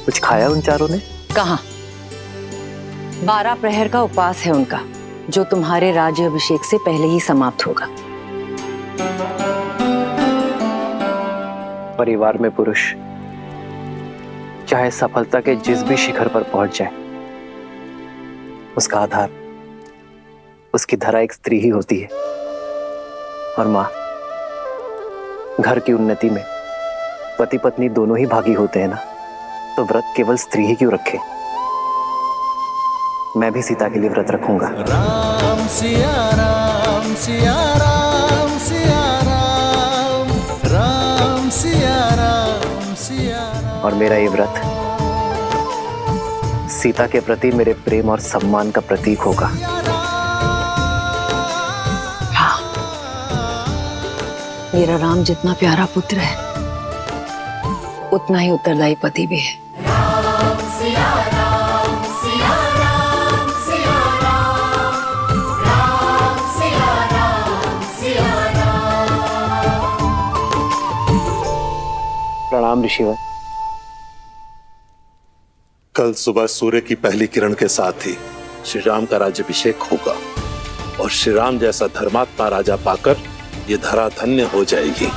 कुछ खाया उन चारों ने? कहाँ? 12 प्रहर का उपवास है उनका, जो तुम्हारे राज्याभिषेक से पहले ही समाप्त होगा। परिवार में पुरुष चाहे सफलता के जिस भी शिखर पर पहुंच जाए, उसका आधार, उसकी धरा एक स्त्री ही होती है। और मां, घर की उन्नति में पति पत्नी दोनों ही भागी होते हैं ना, तो व्रत केवल स्त्री ही क्यों रखे? मैं भी सीता के लिए व्रत रखूंगा। राम सिया राम सिया राम सिया राम, राम सिया राम सिया राम। और मेरा ये व्रत सीता के प्रति मेरे प्रेम और सम्मान का प्रतीक होगा। मेरा राम जितना प्यारा पुत्र है, उतना ही उत्तरदायी पति भी है। राम सिया राम सिया राम सिया राम, राम सिया राम सिया राम। प्रणाम ऋषिवर। कल सुबह सूर्य की पहली किरण के साथ ही श्री राम का राज्याभिषेक होगा और श्री राम जैसा धर्मात्मा राजा पाकर ये धरा धन्य हो जाएगी।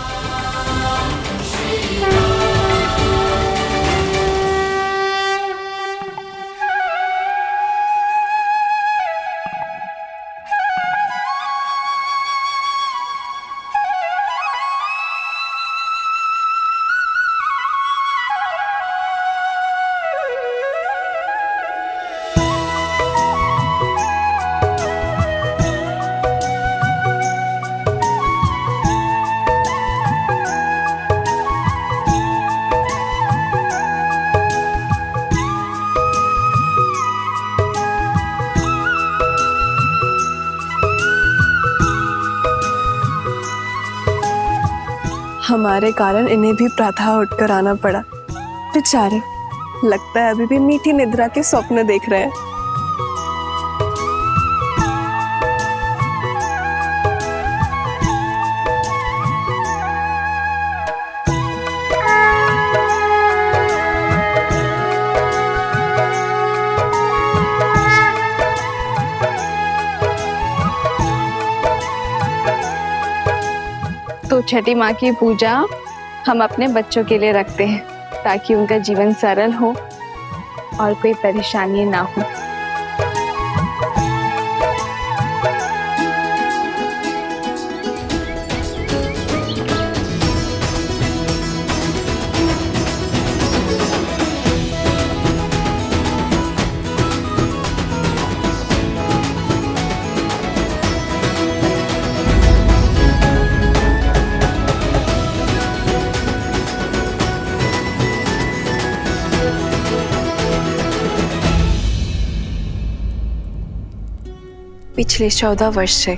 हमारे कारण इन्हें भी प्रातः उठकर आना पड़ा। बेचारे, लगता है अभी भी मीठी निद्रा के स्वप्न देख रहे हैं। तो छठी माँ की पूजा हम अपने बच्चों के लिए रखते हैं, ताकि उनका जीवन सरल हो और कोई परेशानी ना हो। पिछले 14 वर्ष से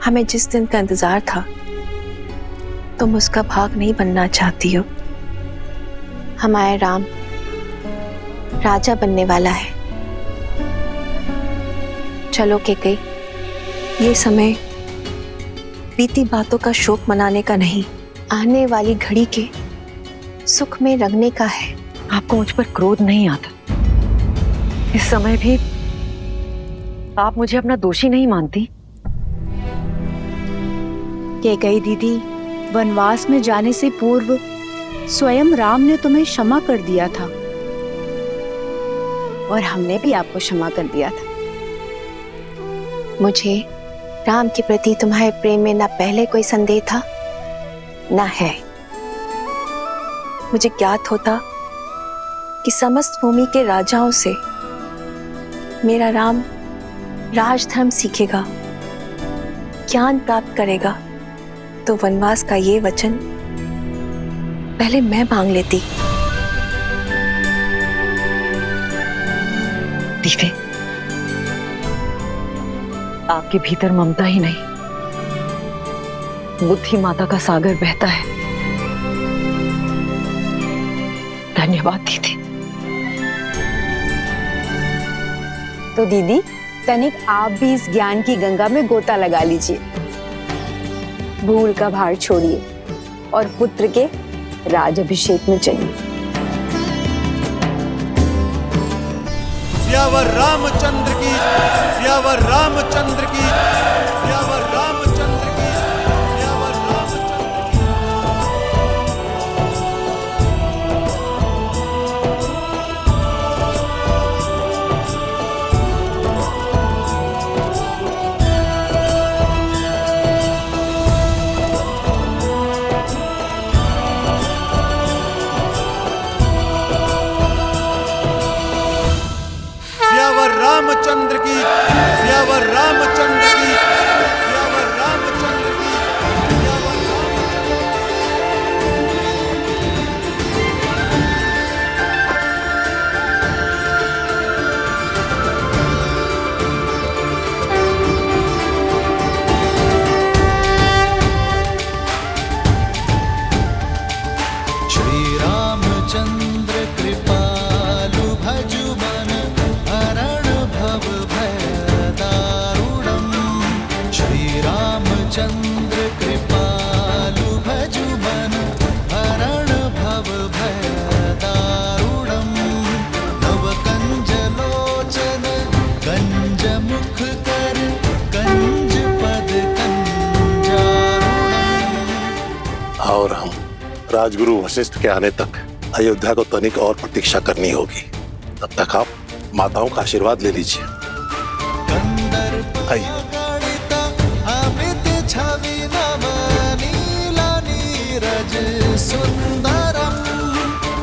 हमें जिस दिन का इंतजार था, तुम उसका भाग नहीं बनना चाहती हो। हमारा राम राजा बनने वाला है। चलो कैकेयी, ये समय बीती बातों का शोक मनाने का नहीं, आने वाली घड़ी के सुख में रंगने का है। आपको मुझ पर क्रोध नहीं आता? इस समय भी आप मुझे अपना दोषी नहीं मानती? कैकेयी दीदी, वनवास में जाने से पूर्व स्वयं राम ने तुम्हें क्षमा कर दिया था और हमने भी आपको क्षमा कर दिया था। मुझे राम के प्रति तुम्हारे प्रेम में ना पहले कोई संदेह था, ना है। मुझे ज्ञात होता कि समस्त भूमि के राजाओं से मेरा राम राजधर्म सीखेगा, ज्ञान प्राप्त करेगा, तो वनवास का ये वचन पहले मैं मांग लेती। दीवे, आपके भीतर ममता ही नहीं, बुद्धि माता का सागर बहता है। धन्यवाद दीदी। तो दीदी, तनिक आप भी इस ज्ञान की गंगा में गोता लगा लीजिए। भूल का भार छोड़िए और पुत्र के राज अभिषेक में चलिए। सियावर रामचंद्र की, सियावर रामचंद्र की, सियावर रामचंद्र की, सियावर रामचंद्र की। सियावर रामचंद्र की, सियावर रामचंद्र की, सियावर रामचंद्र की, सियावर श्री रामचंद्र कृपालु भजु मन हरण भव भय दारुणम। श्री रामचंद्र कृपालु भजु मन हरण भव भय दारुणम। नव कंज लोचन कंज मुख कर कंज पद कंजारुणम। और हम राजगुरु वशिष्ठ के आने तक अयोध्या को तनिक और प्रतीक्षा करनी होगी। तब तक आप माताओं का आशीर्वाद ले लीजिए। आइए। अमित छवि नव नीला नीरज सुंदरम।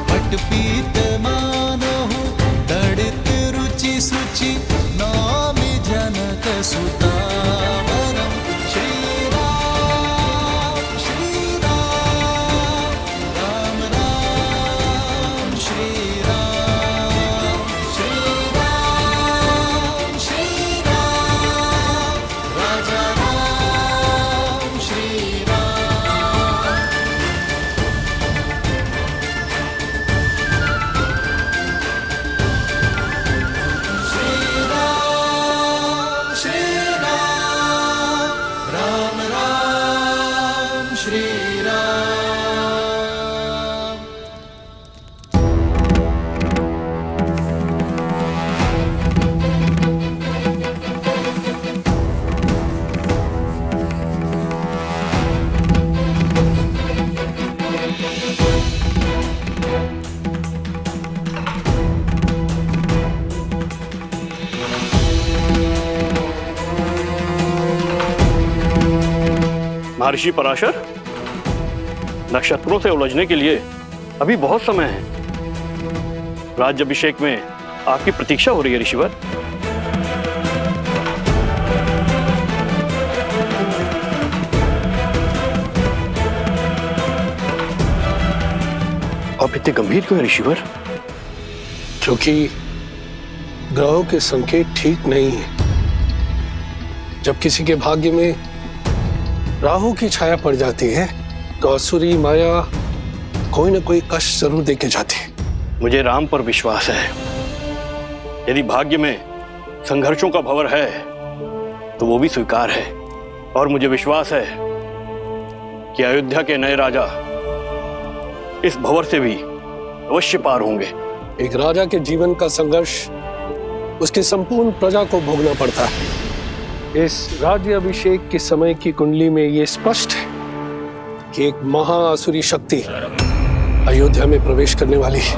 पटपीत मानहु तड़ित रुचि सुचि नौमि जनक सुतावरम। श्री राम श्री राम, राम राम श्री राम, श्री राम श्री राम, राजा राम श्री राम। श्री राम श्री राम, राम राम श्री राम। महर्षि पराशर, नक्षत्रों से उलझने के लिए अभी बहुत समय है। राज्याभिषेक में आपकी प्रतीक्षा हो रही है ऋषिवर। आप इतने गंभीर क्यों हैं ऋषिवर? क्योंकि ग्रहों के संकेत ठीक नहीं है। जब किसी के भाग्य में राहु की छाया पड़ जाती है तो असुरी माया कोई न कोई कष्ट जरूर देके जाती है। मुझे राम पर विश्वास है। यदि भाग्य में संघर्षों का भंवर है तो वो भी स्वीकार है। और मुझे विश्वास है कि अयोध्या के नए राजा इस भंवर से भी अवश्य पार होंगे। एक राजा के जीवन का संघर्ष उसकी संपूर्ण प्रजा को भोगना पड़ता है। इस राज्य अभिषेक के समय की कुंडली में ये स्पष्ट है कि एक महाअसुरी शक्ति अयोध्या में प्रवेश करने वाली है।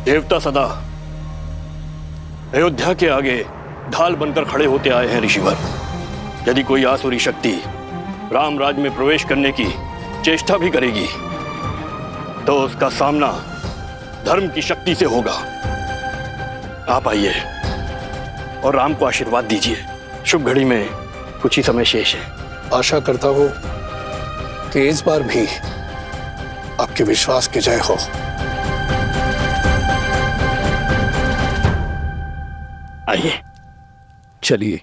देवता सदा अयोध्या के आगे ढाल बनकर खड़े होते आए हैं ऋषिवर। यदि कोई आसुरी शक्ति राम राज में प्रवेश करने की चेष्टा भी करेगी तो उसका सामना धर्म की शक्ति से होगा। आप आइए और राम को आशीर्वाद दीजिए। शुभ घड़ी में कुछ ही समय शेष है। आशा करता हूं कि इस बार भी आपके विश्वास की जय हो। आइए चलिए।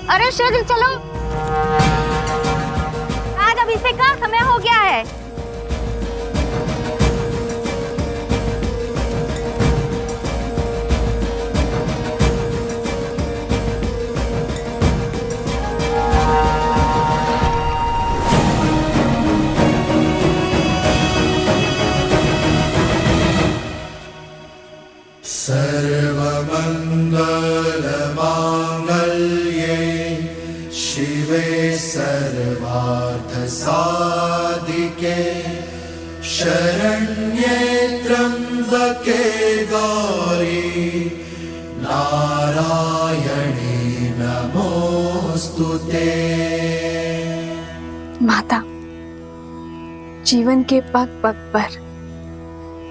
अरे शीघ्र चलो, आज अभिषेक का समय हो गया है। सर्वमंगलमांगल्ये शिवे सर्वार्थसाधिके शरण्ये त्र्यंबके गौरी नारायणी नमोस्तुते। माता, जीवन के पग पग पर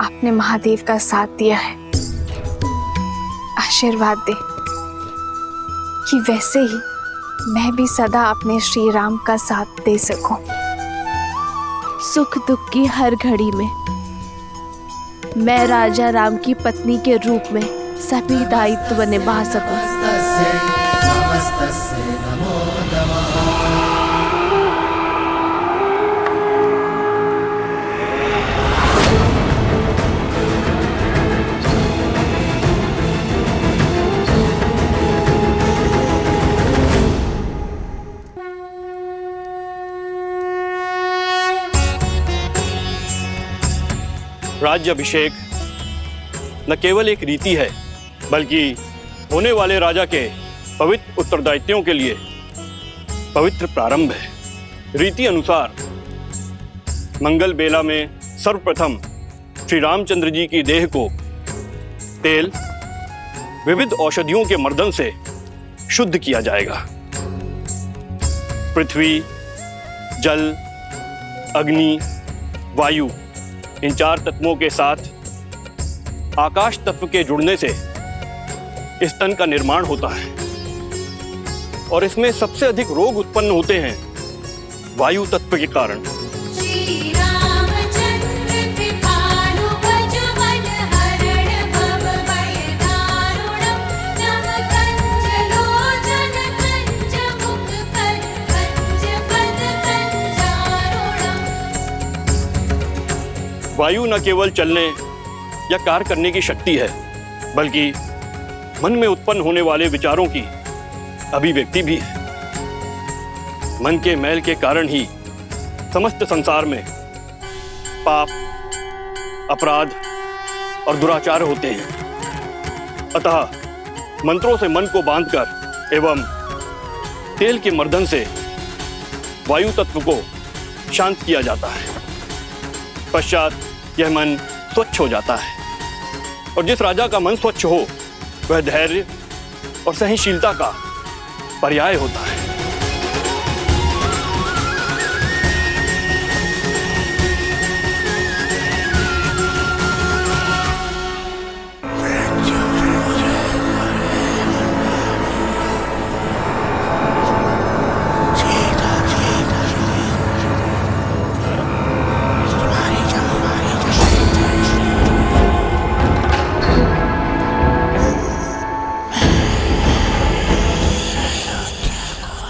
आपने महादेव का साथ दिया है। आशीर्वाद दे कि वैसे ही मैं भी सदा अपने श्री राम का साथ दे सकूं। सुख दुख की हर घड़ी में मैं राजा राम की पत्नी के रूप में सभी दायित्व निभा सकूं। नमस्तस्यै नमो नमः। राज्याभिषेक न केवल एक रीति है बल्कि होने वाले राजा के पवित्र उत्तरदायित्वों के लिए पवित्र प्रारंभ है। रीति अनुसार मंगल बेला में सर्वप्रथम श्री रामचंद्र जी की देह को तेल विविध औषधियों के मर्दन से शुद्ध किया जाएगा। पृथ्वी, जल, अग्नि, वायु, इन चार तत्वों के साथ आकाश तत्व के जुड़ने से इस तन का निर्माण होता है और इसमें सबसे अधिक रोग उत्पन्न होते हैं वायु तत्व के कारण। वायु न केवल चलने या कार्य करने की शक्ति है बल्कि मन में उत्पन्न होने वाले विचारों की अभिव्यक्ति भी है। मन के मैल के कारण ही समस्त संसार में पाप, अपराध और दुराचार होते हैं। अतः मंत्रों से मन को बांधकर एवं तेल के मर्दन से वायु तत्व को शांत किया जाता है। पश्चात यह मन स्वच्छ हो जाता है और जिस राजा का मन स्वच्छ हो वह धैर्य और सहनशीलता का पर्याय होता है।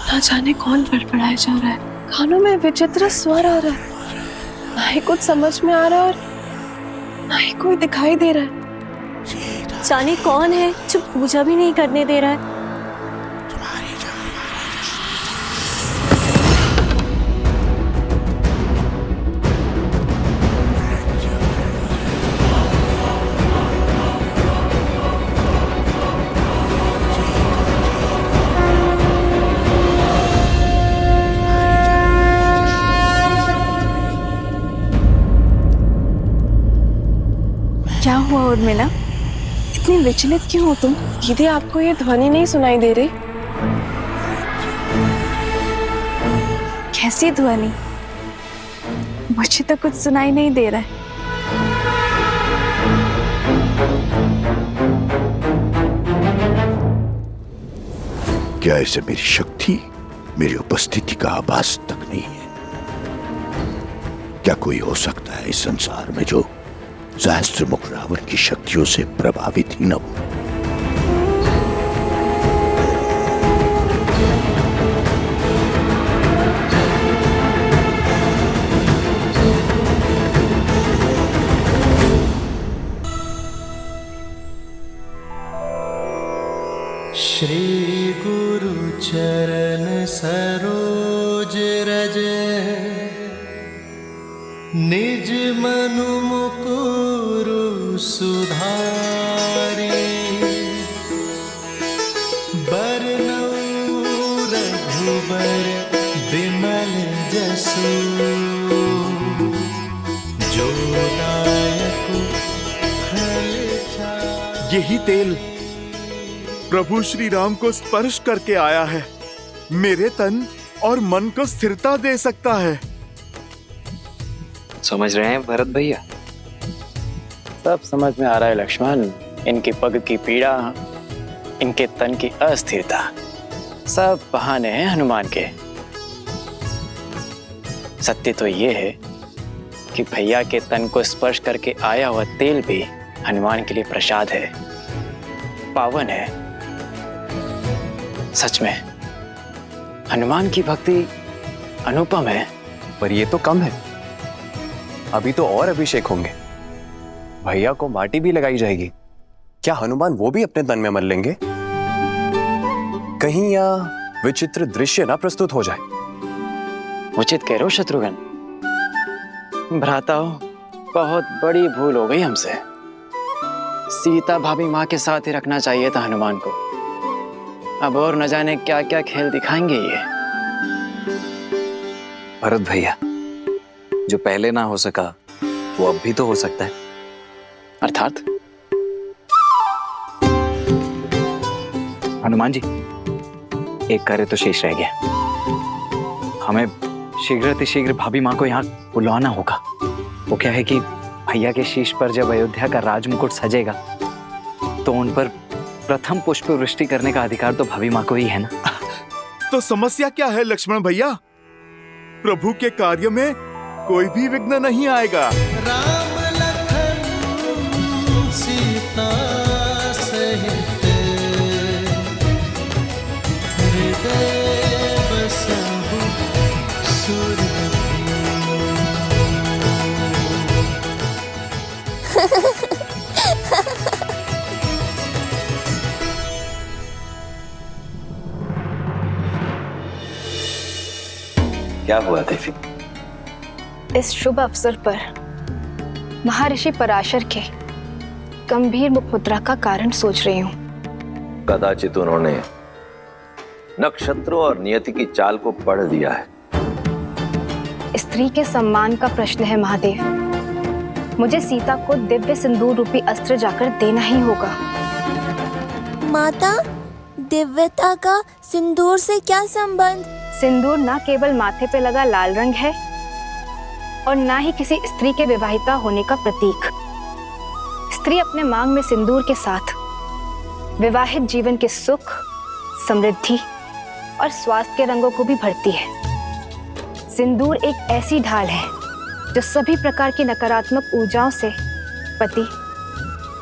ना जाने कौन बड़बड़ाया जा रहा है, कानों में विचित्र स्वर आ रहा है, ना ही कुछ समझ में आ रहा है और ना ही कोई दिखाई दे रहा है। जाने कौन है जो पूजा भी नहीं करने दे रहा है। क्या हुआ उर्मिला, इतनी विचलित क्यों हो तुम? दीदी आपको ये ध्वनि नहीं सुनाई दे रही? कैसी ध्वनि? मुझे तो कुछ सुनाई नहीं दे रहा है। क्या ऐसे मेरी शक्ति, मेरी उपस्थिति का आभास तक नहीं है? क्या कोई हो सकता है इस संसार में जो सहस्त्रमुख रावण की शक्तियों से प्रभावित ही न हो? श्री गुरु चरण सरोज रज निज मनु मुकुरु सुधारी बरनउँ रघुबर बिमल जसु जो दायक फल चारि। यही तेल प्रभु श्री राम को स्पर्श करके आया है, मेरे तन और मन को स्थिरता दे सकता है। समझ रहे हैं भरत भैया? सब समझ में आ रहा है लक्ष्मण। इनकी पग की पीड़ा, इनके तन की अस्थिरता, सब बहाने हैं हनुमान के। सत्य तो ये है कि भैया के तन को स्पर्श करके आया हुआ तेल भी हनुमान के लिए प्रसाद है, पावन है। सच में हनुमान की भक्ति अनुपम है। पर ये तो कम है, अभी तो और अभिषेक होंगे। भैया को माटी भी लगाई जाएगी। क्या हनुमान वो भी अपने तन में मल लेंगे? कहीं यह विचित्र दृश्य ना प्रस्तुत हो जाए। उचित कह रहे हो शत्रुघ्न। भ्राताओ, बहुत बड़ी भूल हो गई हमसे। सीता भाभी माँ के साथ ही रखना चाहिए था हनुमान को। अब और न जाने क्या क्या खेल दिखाएंगे ये। भरत भैया, जो पहले ना हो सका वो अब भी तो हो सकता है। अर्थात? हनुमान जी, एक कार्य तो शेष रह गया। हमें शीघ्र भाभी माँ को यहाँ बुलवाना होगा। वो क्या है कि भैया के शीश पर जब अयोध्या का राजमुकुट सजेगा तो उन पर प्रथम पुष्प वृष्टि करने का अधिकार तो भाभी माँ को ही है ना। तो समस्या क्या है लक्ष्मण भैया? प्रभु के कार्य में कोई भी विघ्न नहीं आएगा। राम लखन सीता सहित हृदय बसहु क्या हुआ देवी? इस शुभ अवसर पर महर्षि पराशर के गंभीर मुखमुद्रा का कारण सोच रही हूँ। कदाचित उन्होंने नक्षत्रों और नियति की चाल को पढ़ दिया है। स्त्री के सम्मान का प्रश्न है महादेव। मुझे सीता को दिव्य सिंदूर रूपी अस्त्र जाकर देना ही होगा। माता, दिव्यता का सिंदूर से क्या संबंध? सिंदूर न केवल माथे पे लगा लाल रंग है और न ही किसी स्त्री के विवाहिता होने का प्रतीक। स्त्री अपने मांग में सिंदूर के साथ विवाहित जीवन के सुख, समृद्धि और स्वास्थ्य के रंगों को भी भरती है। सिंदूर एक ऐसी ढाल है जो सभी प्रकार की नकारात्मक ऊर्जाओं से पति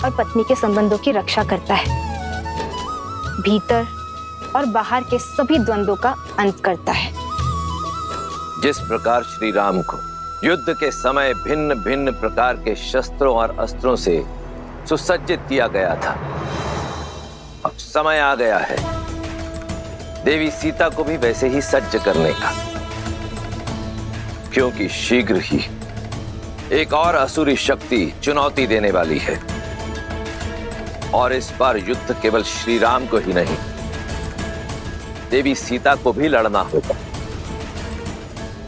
और पत्नी के संबंधों की रक्षा करता है, भीतर और बाहर के सभी द्वंद्वों का अंत करता है। जिस प्रकार श्री राम को युद्ध के समय भिन्न भिन्न प्रकार के शस्त्रों और अस्त्रों से सुसज्जित किया गया था, अब समय आ गया है देवी सीता को भी वैसे ही सज्ज करने का, क्योंकि शीघ्र ही एक और असुरी शक्ति चुनौती देने वाली है। और इस बार युद्ध केवल श्री राम को ही नहीं, देवी सीता को भी लड़ना होगा।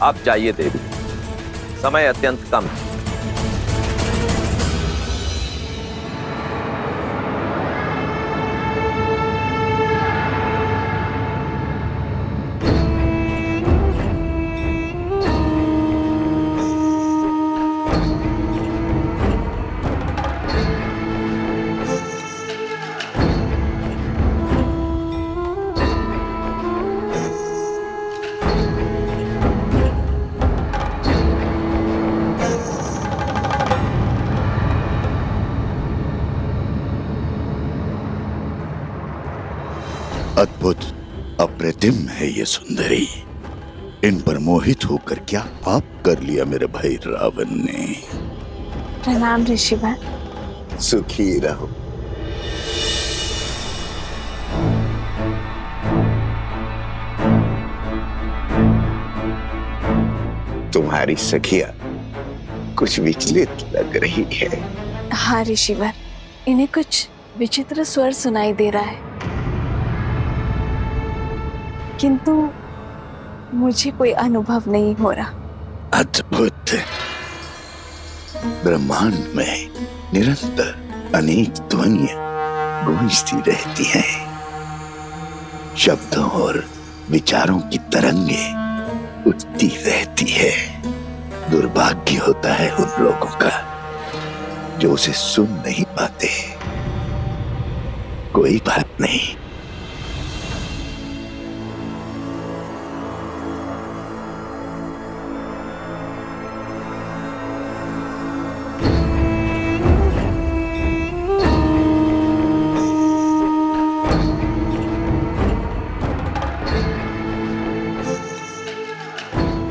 आप जाइए देवी, समय अत्यंत कम है। अद्भुत, अप्रतिम है ये सुंदरी। इन पर मोहित होकर क्या पाप कर लिया मेरे भाई रावण ने। प्रणाम ऋषिवर। सुखी रहो। तुम्हारी सखिया कुछ विचलित लग रही है। हाँ ऋषिवर, इन्हें कुछ विचित्र स्वर सुनाई दे रहा है, किंतु मुझे कोई अनुभव नहीं हो रहा। अद्भुत। ब्रह्मांड में निरंतर अनेक ध्वनियां गूंजती रहती हैं। शब्दों और विचारों की तरंगे उठती रहती है। दुर्भाग्य होता है उन लोगों का जो उसे सुन नहीं पाते। कोई बात नहीं,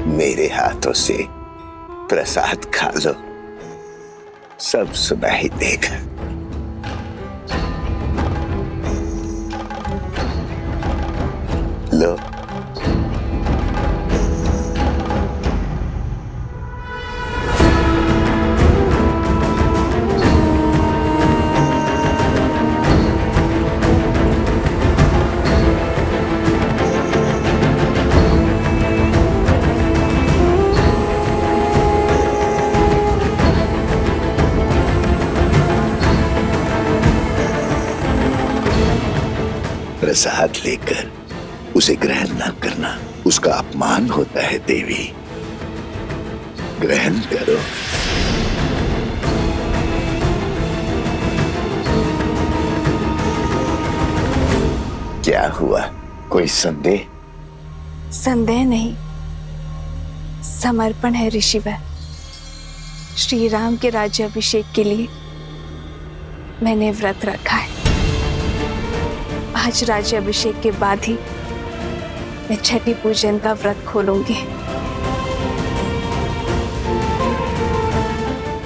मेरे हाथों से प्रसाद खा लो, सब सुनाई देगा। लो। प्रसाद लेकर उसे ग्रहण न करना उसका अपमान होता है देवी। ग्रहण करो। क्या हुआ, कोई संदेह? संदेह नहीं, समर्पण है ऋषिवर। श्री राम के राज्याभिषेक के लिए मैंने व्रत रखा है। आज राज्याभिषेक के बाद ही मैं छठी पूजन का व्रत खोलूंगी।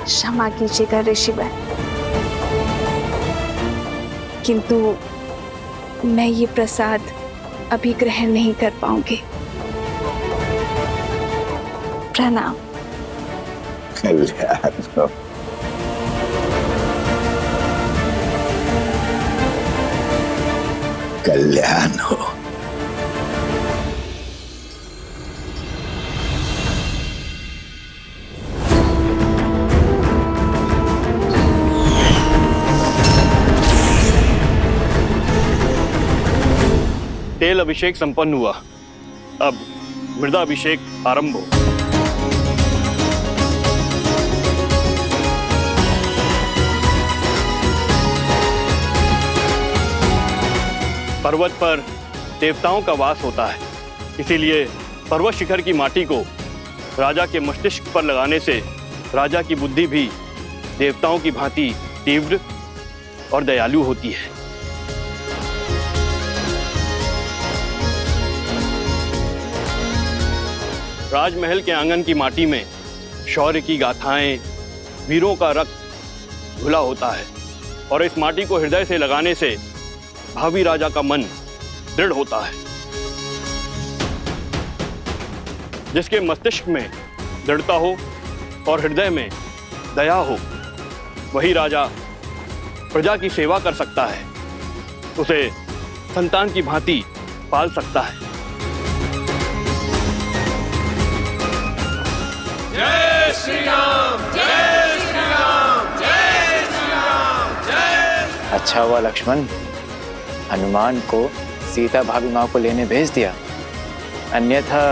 क्षमा कीजिएगा ऋषिवर, किंतु मैं ये प्रसाद अभी ग्रहण नहीं कर पाऊंगी। प्रणाम। कल्याण हो। कल्याण हो। तेल अभिषेक संपन्न हुआ। अब मृदा अभिषेक आरंभ हो। पर्वत पर देवताओं का वास होता है, इसीलिए पर्वत शिखर की माटी को राजा के मस्तिष्क पर लगाने से राजा की बुद्धि भी देवताओं की भांति तीव्र और दयालु होती है। राजमहल के आंगन की माटी में शौर्य की गाथाएं, वीरों का रक्त घुला होता है और इस माटी को हृदय से लगाने से भावी राजा का मन दृढ़ होता है। जिसके मस्तिष्क में दृढ़ता हो और हृदय में दया हो, वही राजा प्रजा की सेवा कर सकता है, उसे संतान की भांति पाल सकता है। जय श्री राम, जय श्री राम, जय श्री राम, जय। अच्छा हुआ लक्ष्मण, हनुमान को सीता भाभी माँ को लेने भेज दिया, अन्यथा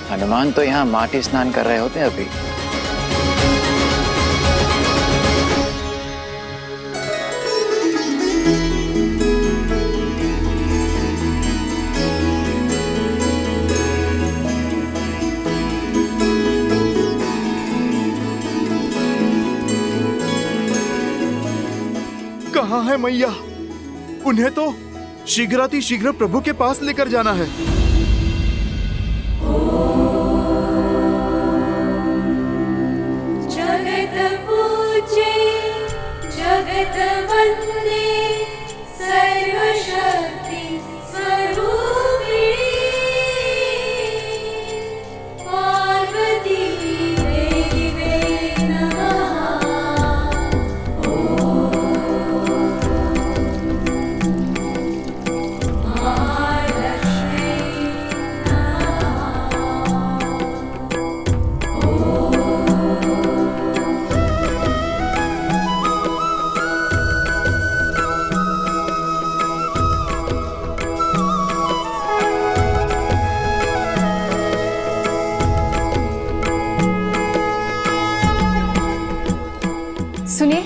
हनुमान तो यहाँ माटी स्नान कर रहे होते अभी। कहाँ है मैया? उन्हें तो शीघ्र प्रभु के पास लेकर जाना है। जगत पूजे, जगत वंदे, सर्वशक्ति स्वरूपिणी पार्वती देवी नमः। सुनिए,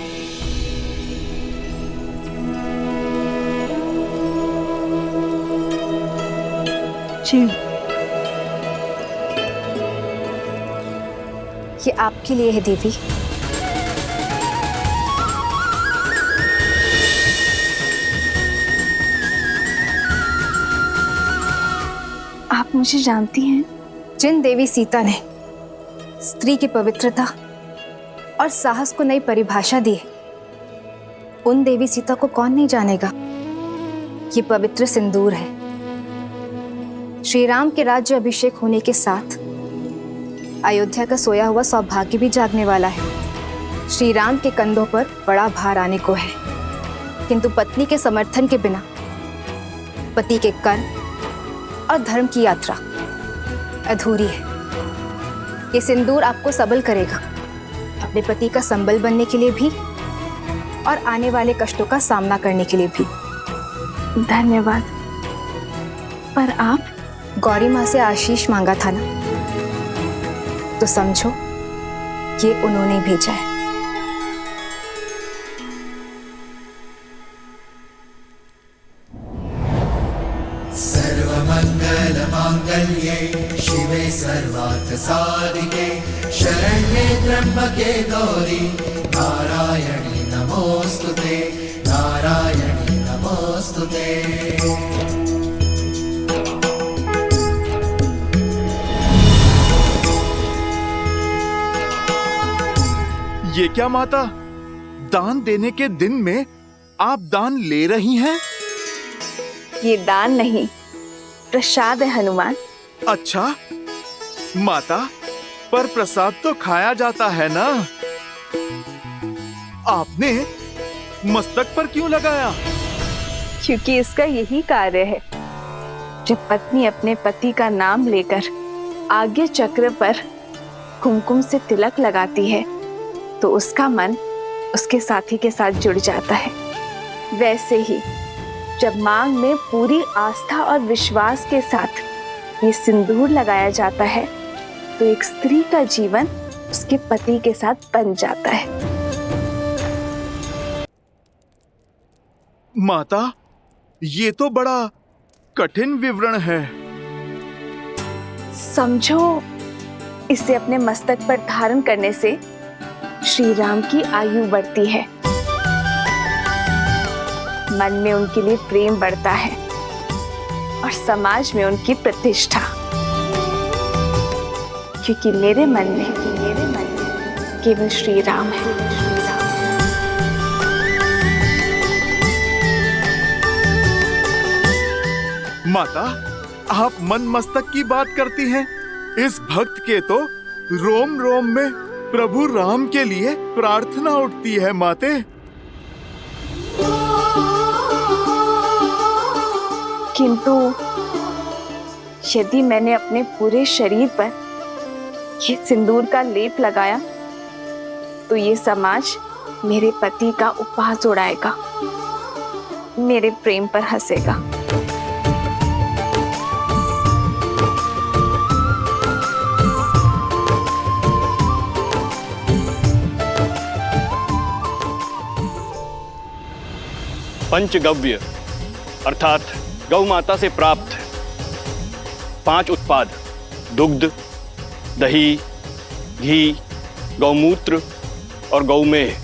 जी, ये आपके लिए है देवी। आप मुझे जानती हैं? जिन देवी सीता ने स्त्री की पवित्रता और साहस को नई परिभाषा दी, उन देवी सीता को कौन नहीं जानेगा। ये पवित्र सिंदूर है। श्री राम के राज्य अभिषेक होने के साथ अयोध्या का सोया हुआ सौभाग्य भी जागने वाला है। श्री राम के कंधों पर बड़ा भार आने को है, किंतु पत्नी के समर्थन के बिना पति के कर्म और धर्म की यात्रा अधूरी है। ये सिंदूर आपको सबल करेगा, अपने पति का संबल बनने के लिए भी और आने वाले कष्टों का सामना करने के लिए भी। धन्यवाद। पर आप गौरी माँ से आशीष मांगा था ना, तो समझो ये उन्होंने भेजा है। सर्वमंगल मांगल्ये शिवे सर्वार्थ साधिके शरण्ये त्र्यंबके गौरी नारायणी नमोस्तुते, नारायणी नमोस्तुते। ये क्या माता, दान देने के दिन में आप दान ले रही हैं? ये दान नहीं, प्रसाद है हनुमान। अच्छा माता, पर प्रसाद तो खाया जाता है ना। आपने मस्तक पर क्यों लगाया? क्योंकि इसका यही कार्य है। जब पत्नी अपने पति का नाम लेकर आगे चक्र पर कुमकुम से तिलक लगाती है तो उसका मन उसके साथी के साथ जुड़ जाता है। वैसे ही जब मांग में पूरी आस्था और विश्वास के साथ ये सिंदूर लगाया जाता है तो एक स्त्री का जीवन उसके पति के साथ बन जाता है। माता, ये तो बड़ा कठिन विवरण है। समझो, इसे अपने मस्तक पर धारण करने से श्री राम की आयु बढ़ती है, मन में उनके लिए प्रेम बढ़ता है और समाज में उनकी प्रतिष्ठा। क्योंकि मेरे मन में केवल श्री राम है। माता, आप मन मस्तक की बात करती हैं। इस भक्त के तो रोम रोम में प्रभु राम के लिए प्रार्थना उठती है माते। किंतु यदि मैंने अपने पूरे शरीर पर ये सिंदूर का लेप लगाया तो ये समाज मेरे पति का उपहास उड़ाएगा, मेरे प्रेम पर हंसेगा। पंचगव्य अर्थात गौ माता से प्राप्त 5 उत्पाद दुग्ध, दही, घी, गौमूत्र और गौमेह,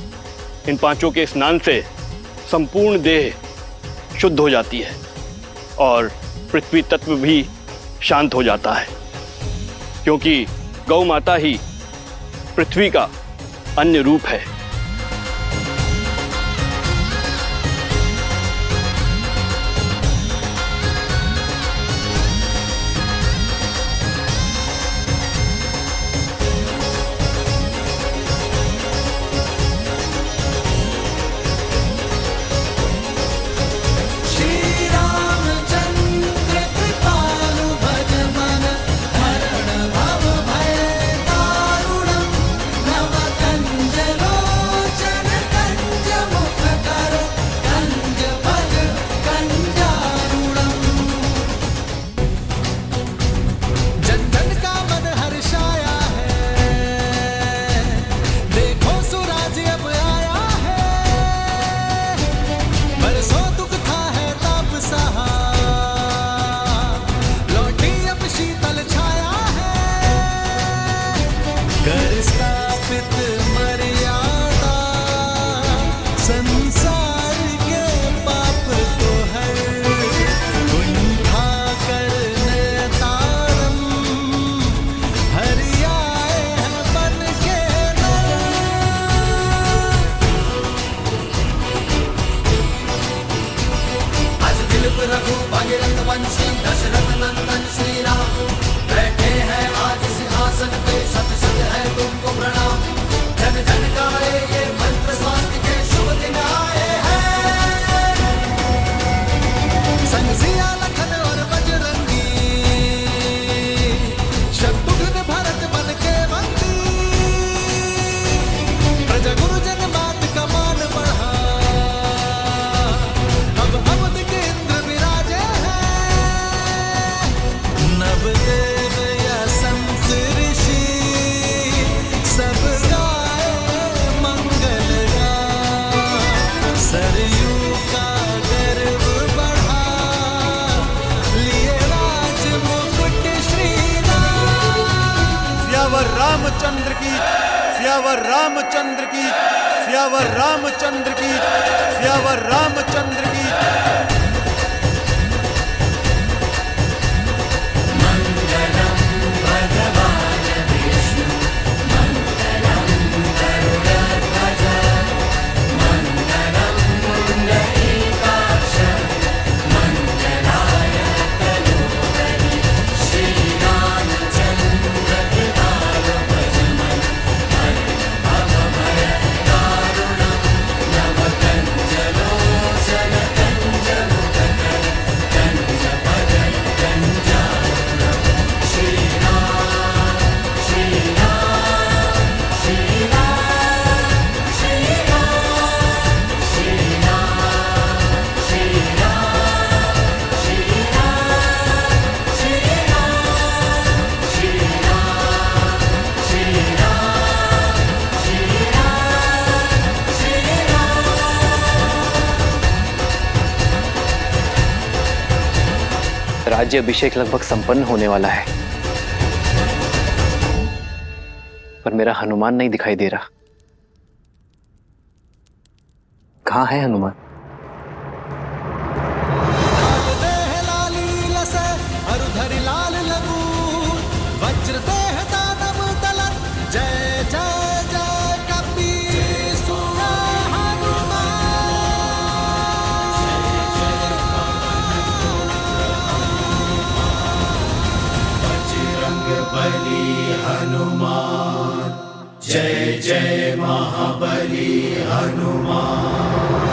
इन पांचों के स्नान से संपूर्ण देह शुद्ध हो जाती है और पृथ्वी तत्व भी शांत हो जाता है, क्योंकि गौ माता ही पृथ्वी का अन्य रूप है। रामचंद्र की, सियावर रामचंद्र की, सियावर रामचंद्र की, सियावर रामचंद्र की। राज्य अभिषेक लगभग संपन्न होने वाला है, पर मेरा हनुमान नहीं दिखाई दे रहा। कहाँ है हनुमान? बली हनुमान, जय जय महाबली हनुमान।